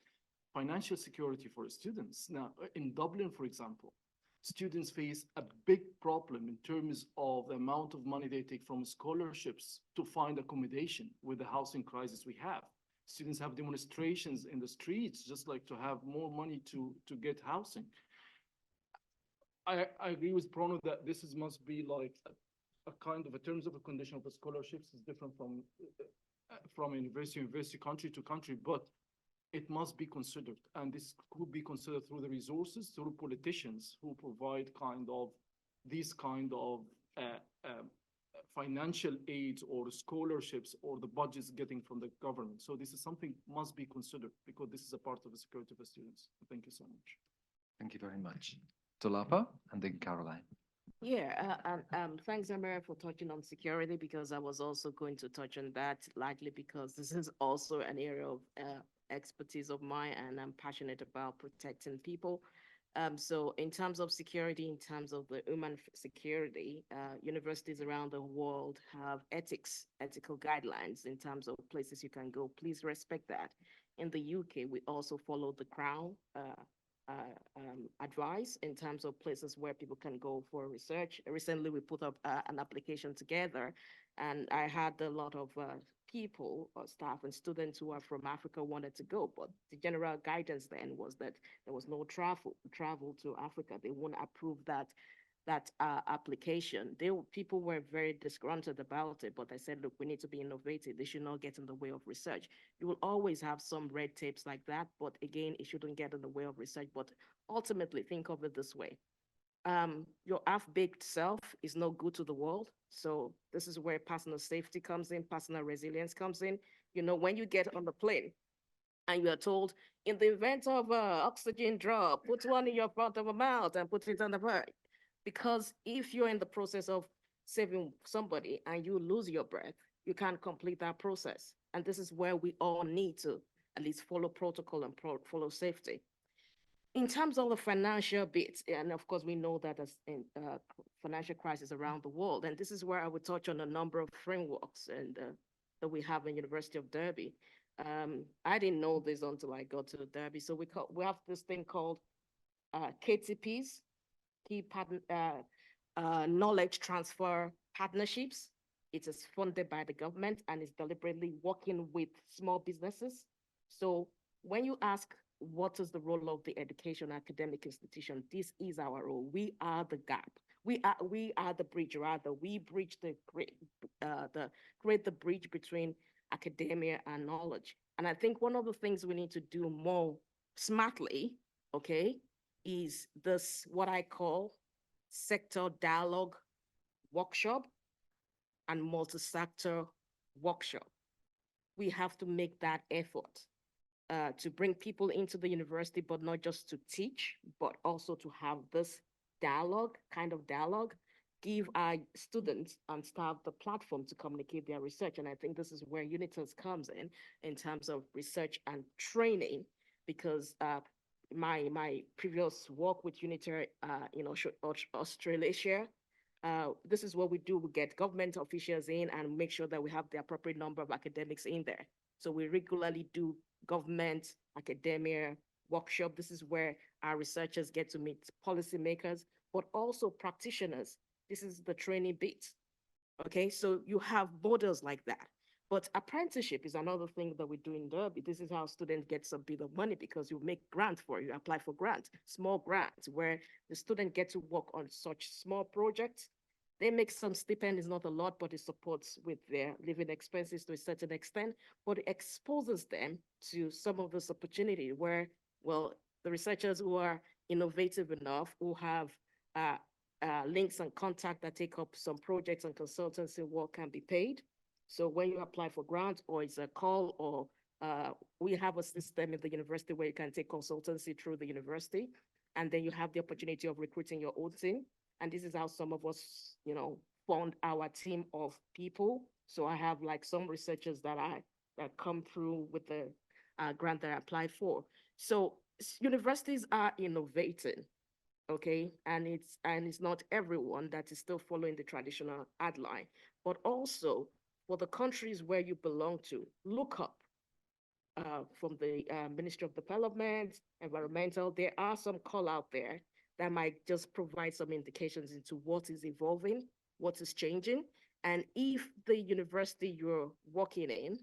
financial security for students. Now, in Dublin, for example, students face a big problem in terms of the amount of money they take from scholarships to find accommodation with the housing crisis we have. Students have demonstrations in the streets just like to have more money to get housing. I agree with Prono that this must be like a kind of, in terms of a condition of the scholarships is different from university, country to country, but it must be considered. And this could be considered through the resources, through politicians who provide kind of these kind of financial aids or scholarships or the budgets getting from the government. So this is something must be considered because this is a part of the security of the students. Thank you so much. Thank you very much. Dolapa and then Caroline. Yeah, thanks, Amira, for touching on security, because I was also going to touch on that, largely because this is also an area of expertise of mine, and I'm passionate about protecting people. So in terms of security, in terms of the human security, universities around the world have ethical guidelines in terms of places you can go. Please respect that. In the UK, we also follow the Crown advice in terms of places where people can go for research. Recently, we put up an application together, and I had a lot of people, staff and students who are from Africa wanted to go, but the general guidance then was that there was no travel to Africa. They wouldn't approve that application. People were very disgruntled about it, but I said, look, we need to be innovative. They should not get in the way of research. You will always have some red tapes like that, but again, it shouldn't get in the way of research. But ultimately, think of it this way. Your half-baked self is no good to the world. So this is where personal safety comes in, personal resilience comes in. You know, when you get on the plane and you are told, in the event of oxygen drop, put one in your front of a mouth and put it on the back. Because if you're in the process of saving somebody and you lose your breath, you can't complete that process. And this is where we all need to at least follow protocol and follow safety. In terms of the financial bit, and of course, we know that as in financial crisis around the world, and this is where I would touch on a number of frameworks and that we have in University of Derby. I didn't know this until I got to Derby. So we have this thing called KTPs, key knowledge transfer partnerships. It is funded by the government and is deliberately working with small businesses. So when you ask what is the role of the education academic institution, this is our role. We are the gap. We are the bridge, rather. We bridge create the bridge between academia and knowledge. And I think one of the things we need to do more smartly, okay, is this, what I call sector dialogue workshop and multi-sector workshop. We have to make that effort to bring people into the university, but not just to teach, but also to have this dialogue, give our students and staff the platform to communicate their research. And I think this is where UNITAR comes in terms of research and training, because my previous work with UNITAR in Australasia, this is what we do. We get government officials in and make sure that we have the appropriate number of academics in there. So we regularly do government, academia workshop. This is where our researchers get to meet policymakers, but also practitioners. This is the training bit. Okay, so you have borders like that. But apprenticeship is another thing that we do in Derby. This is how student gets a bit of money because you make grant for it. You apply for grant, small grants, where the student get to work on such small projects. They make some stipend, it's not a lot, but it supports with their living expenses to a certain extent, but it exposes them to some of this opportunity where, well, the researchers who are innovative enough, who have links and contact that take up some projects and consultancy work can be paid. So when you apply for grants or it's a call or we have a system in the university where you can take consultancy through the university, and then you have the opportunity of recruiting your own team. And this is how some of us, fund our team of people. So I have like some researchers that come through with the grant that I applied for. So universities are innovating, okay? And it's not everyone that is still following the traditional ad line, but also for the countries where you belong to, look up from the Ministry of Development, Environmental, there are some call out there that might just provide some indications into what is evolving, what is changing. And if the university you're working in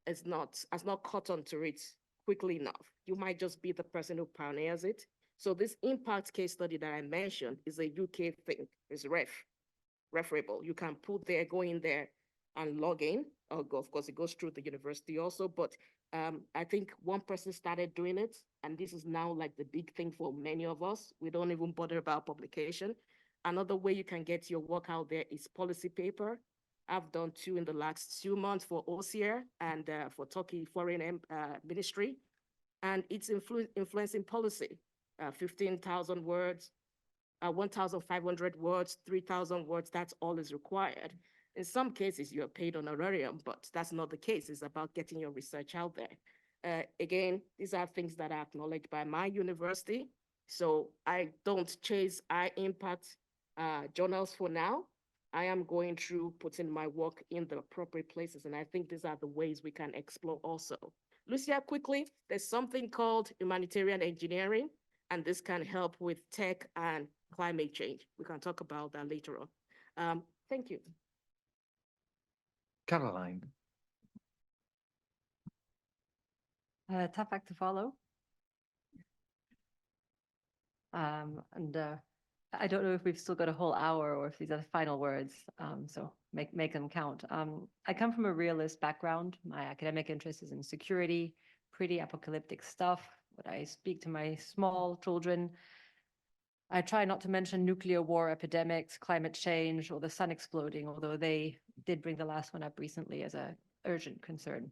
has not caught on to it quickly enough, you might just be the person who pioneers it. So this impact case study that I mentioned is a UK thing, it's referable. You can put there, go in there and log in. Of course, it goes through the university also, but I think one person started doing it, and this is now like the big thing for many of us. We don't even bother about publication. Another way you can get your work out there is policy paper. I've done 2 in the last 2 months for OCR and for Turkey Foreign Ministry, and it's influencing policy. 15,000 words, 1,500 words, 3,000 words, that's all is required. In some cases, you're paid honorarium, but that's not the case. It's about getting your research out there. Again, these are things that are acknowledged by my university. So I don't chase high impact journals for now. I am going through putting my work in the appropriate places. And I think these are the ways we can explore also. Lucia, quickly, there's something called humanitarian engineering, and this can help with tech and climate change. We can talk about that later on. Thank you. Caroline. Tough act to follow. I don't know if we've still got a whole hour or if these are the final words, so make them count. I come from a realist background. My academic interest is in security, pretty apocalyptic stuff. When I speak to my small children, I try not to mention nuclear war, epidemics, climate change, or the sun exploding, although they did bring the last one up recently as an urgent concern.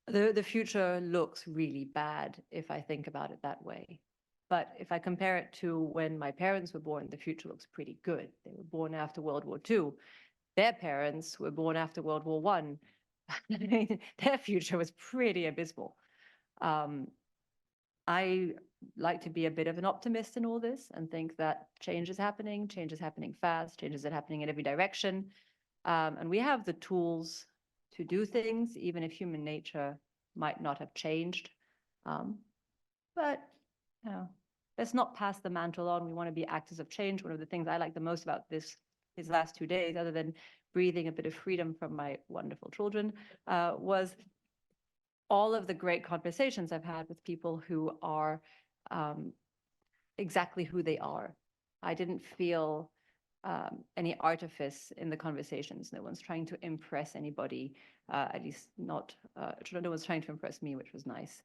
The future looks really bad if I think about it that way. But if I compare it to when my parents were born, the future looks pretty good. They were born after World War II. Their parents were born after World War I. Their future was pretty abysmal. I like to be a bit of an optimist in all this and think that change is happening fast, changes are happening in every direction. And we have the tools to do things, even if human nature might not have changed. But let's not pass the mantle on. We want to be actors of change. One of the things I like the most about these last 2 days, other than breathing a bit of freedom from my wonderful children, was all of the great conversations I've had with people who are exactly who they are. I didn't feel any artifice in the conversations. No one's trying to impress anybody, at least not, no one's trying to impress me, which was nice.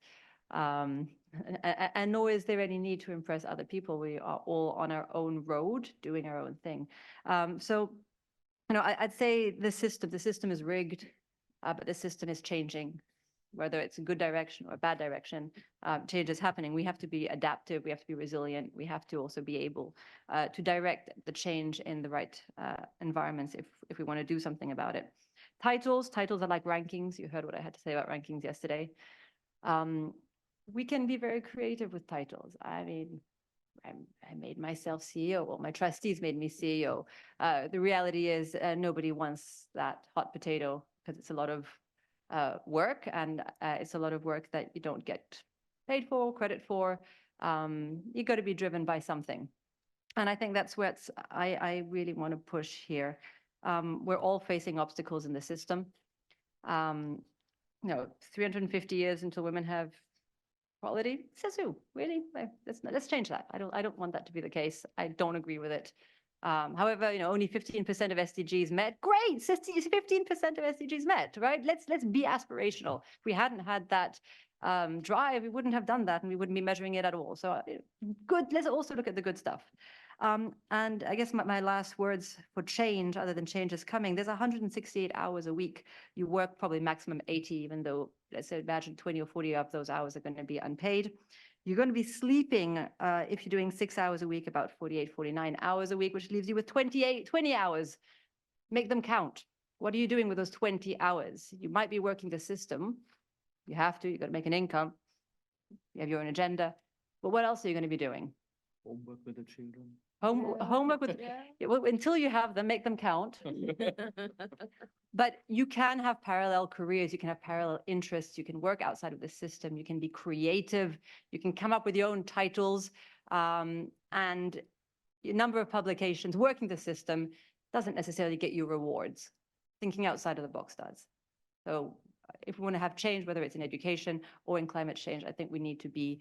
And nor is there any need to impress other people. We are all on our own road, doing our own thing. So, I'd say the system is rigged, but the system is changing. Whether it's a good direction or a bad direction, change is happening. We have to be adaptive. We have to be resilient. We have to also be able to direct the change in the right environments if we want to do something about it. Titles are like rankings. You heard what I had to say about rankings yesterday. We can be very creative with titles. I mean, I made myself CEO. Well, my trustees made me CEO. The reality is nobody wants that hot potato because it's a lot of work, and it's a lot of work that you don't get paid for, credit for. You got to be driven by something. And I think that's where I really want to push here. We're all facing obstacles in the system. You know, 350 years until women have equality. Says who? Really? Let's change that. I don't want that to be the case. I don't agree with it. However, you know, only 15% of SDGs met. Great, 15% of SDGs met, right? Let's be aspirational. If we hadn't had that drive, we wouldn't have done that, and we wouldn't be measuring it at all. So good. Let's also look at the good stuff. And I guess my last words for change, other than change is coming, there's 168 hours a week. You work probably maximum 80, even though, let's say, imagine 20 or 40 of those hours are going to be unpaid. You're going to be sleeping, if you're doing 6 hours a week, about 48, 49 hours a week, which leaves you with 20 hours. Make them count. What are you doing with those 20 hours? You might be working the system. You have to, you've got to make an income. You have your own agenda. But what else are you going to be doing? Homework with the children. Homework with, well, until you have them, make them count. But you can have parallel careers, you can have parallel interests, you can work outside of the system, you can be creative, you can come up with your own titles, and a number of publications. Working the system doesn't necessarily get you rewards. Thinking outside of the box does. So if we want to have change, whether it's in education or in climate change, I think we need to be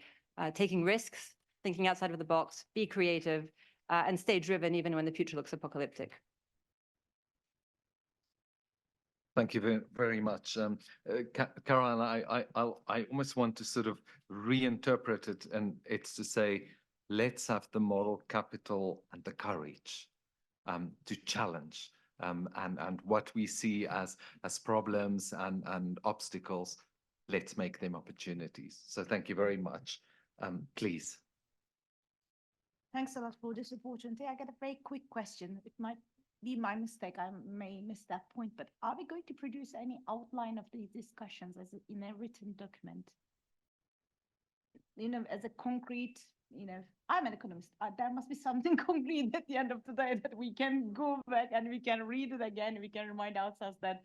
taking risks, thinking outside of the box, be creative, and stay driven even when the future looks apocalyptic. Thank you very much. Caroline, I almost want to sort of reinterpret it, and it's to say, let's have the moral capital and the courage to challenge and what we see as problems and obstacles, let's make them opportunities. So thank you very much. Please. Thanks a lot for this opportunity. I got a very quick question. It might be my mistake. I may miss that point, but are we going to produce any outline of these discussions in a written document? You know, as a concrete, you know, I'm an economist. There must be something concrete at the end of the day that we can go back and we can read it again. We can remind ourselves that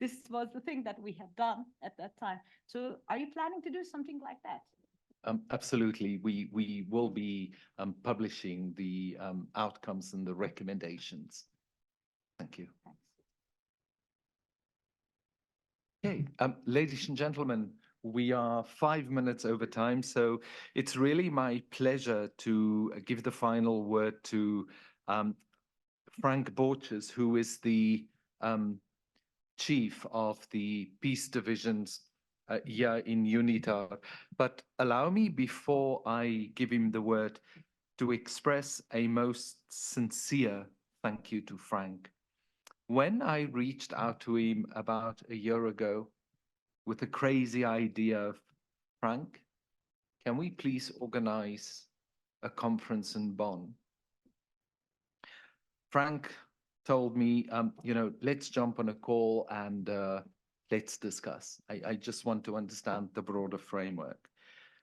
this was the thing that we have done at that time. So are you planning to do something like that? Absolutely. We will be publishing the outcomes and the recommendations. Thank you. Okay, ladies and gentlemen, we are 5 minutes over time, so it's really my pleasure to give the final word to Frank Borchers, who is the chief of the Peace Divisions here in UNITAR. But allow me, before I give him the word, to express a most sincere thank you to Frank. When I reached out to him about a year ago with the crazy idea of, Frank, can we please organize a conference in Bonn? Frank told me, you know, let's jump on a call and let's discuss. I just want to understand the broader framework.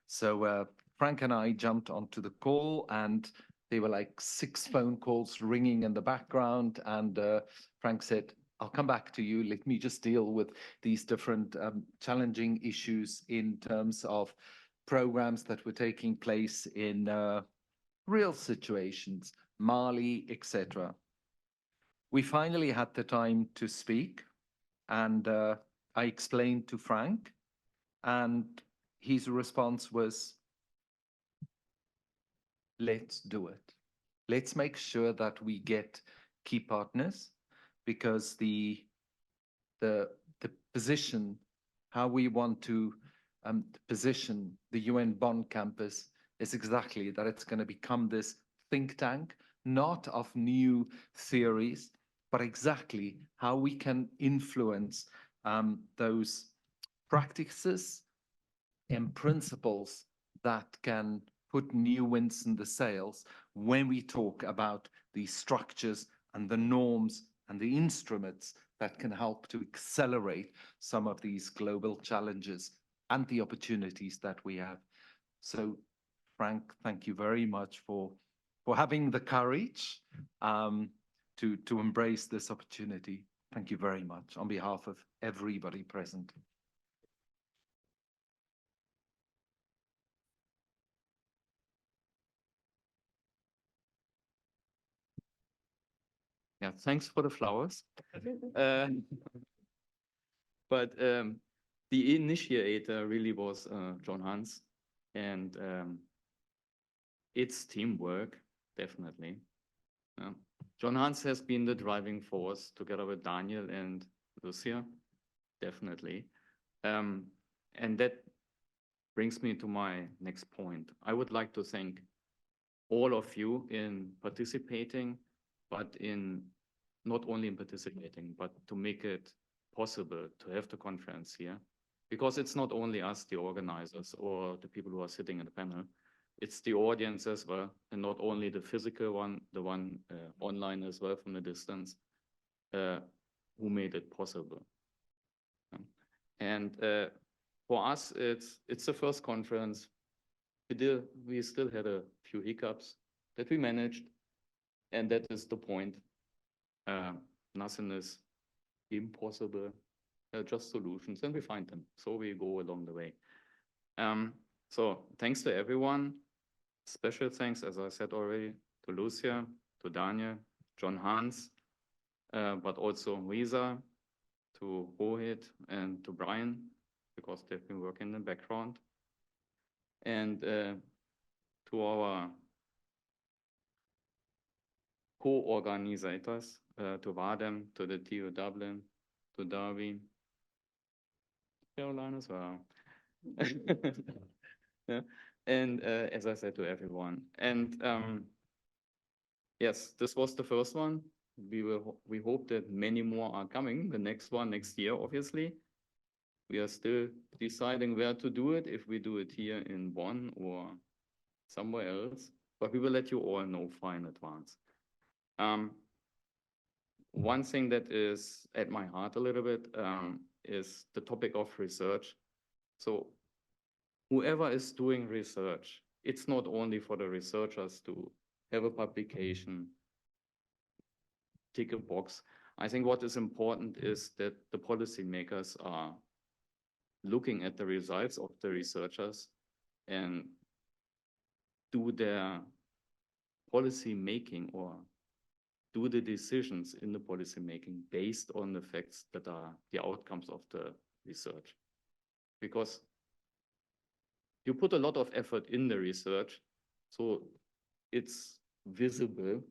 So Frank and I jumped onto the call, and there were like 6 phone calls ringing in the background. And Frank said, I'll come back to you. Let me just deal with these different challenging issues in terms of programs that were taking place in real situations, Mali, etc. We finally had the time to speak, and I explained to Frank, and his response was, let's do it. Let's make sure that we get key partners, because the position, how we want to position the UN Bonn Campus is exactly that. It's going to become this think tank, not of new theories, but exactly how we can influence those practices and principles that can put new winds in the sails when we talk about the structures and the norms and the instruments that can help to accelerate some of these global challenges and the opportunities that we have. So, Frank, thank you very much for having the courage to embrace this opportunity. Thank you very much on behalf of everybody present. Yeah, thanks for the flowers. But the initiator really was John Hans, and it's teamwork, definitely. John Hans has been the driving force together with Daniel and Lucia, definitely. And that brings me to my next point. I would like to thank all of you in participating, but in not only in participating, but to make it possible to have the conference here. Because it's not only us, the organizers, or the people who are sitting in the panel, it's the audience as well, and not only the physical one, the one online as well from a distance, who made it possible. And for us, it's the first conference. We still had a few hiccups that we managed, and that is the point. Nothing is impossible, just solutions, and we find them. So we go along the way. So thanks to everyone. Special thanks, as I said already, to Lucia, to Daniel, John Hans, but also Risa, to Rohit, and to Brian, because they've been working in the background. And to our co-organizers, to Vadem, to the TU Dublin, to Darby, Caroline as well. Yeah. And as I said, to everyone. And yes, this was the first one. We hope that many more are coming. The next one next year, obviously. We are still deciding where to do it, if we do it here in Bonn or somewhere else, but we will let you all know far in advance. One thing that is at my heart a little bit is the topic of research. So whoever is doing research, it's not only for the researchers to have a publication, tick a box. I think what is important is that the policymakers are looking at the results of the researchers and do their policy making or do the decisions in the policy making based on the facts that are the outcomes of the research. Because you put a lot of effort in the research, so it's visible.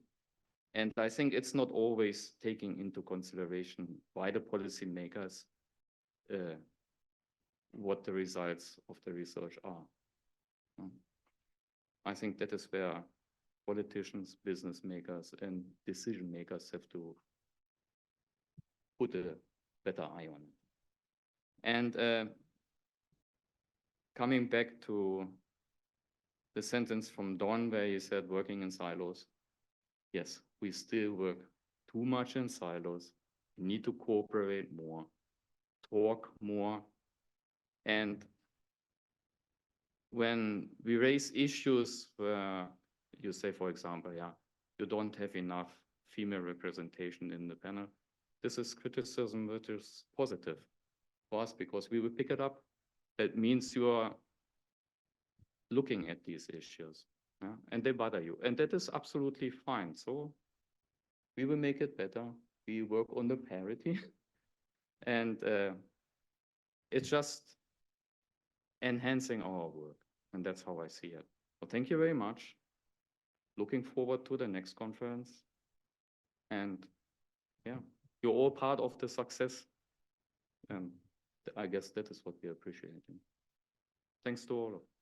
And I think it's not always taking into consideration by the policymakers what the results of the research are. I think that is where politicians, business makers, and decision makers have to put a better eye on it. And coming back to the sentence from Don where he said working in silos, yes, we still work too much in silos. We need to cooperate more, talk more. And when we raise issues where you say, for example, yeah, you don't have enough female representation in the panel, this is criticism that is positive for us because we will pick it up. That means you are looking at these issues, yeah? And they bother you. And that is absolutely fine. So we will make it better. We work on the parity. And it's just enhancing our work. And that's how I see it. So thank you very much. Looking forward to the next conference. And yeah, you're all part of the success. And I guess that is what we're appreciating. Thanks to all of you.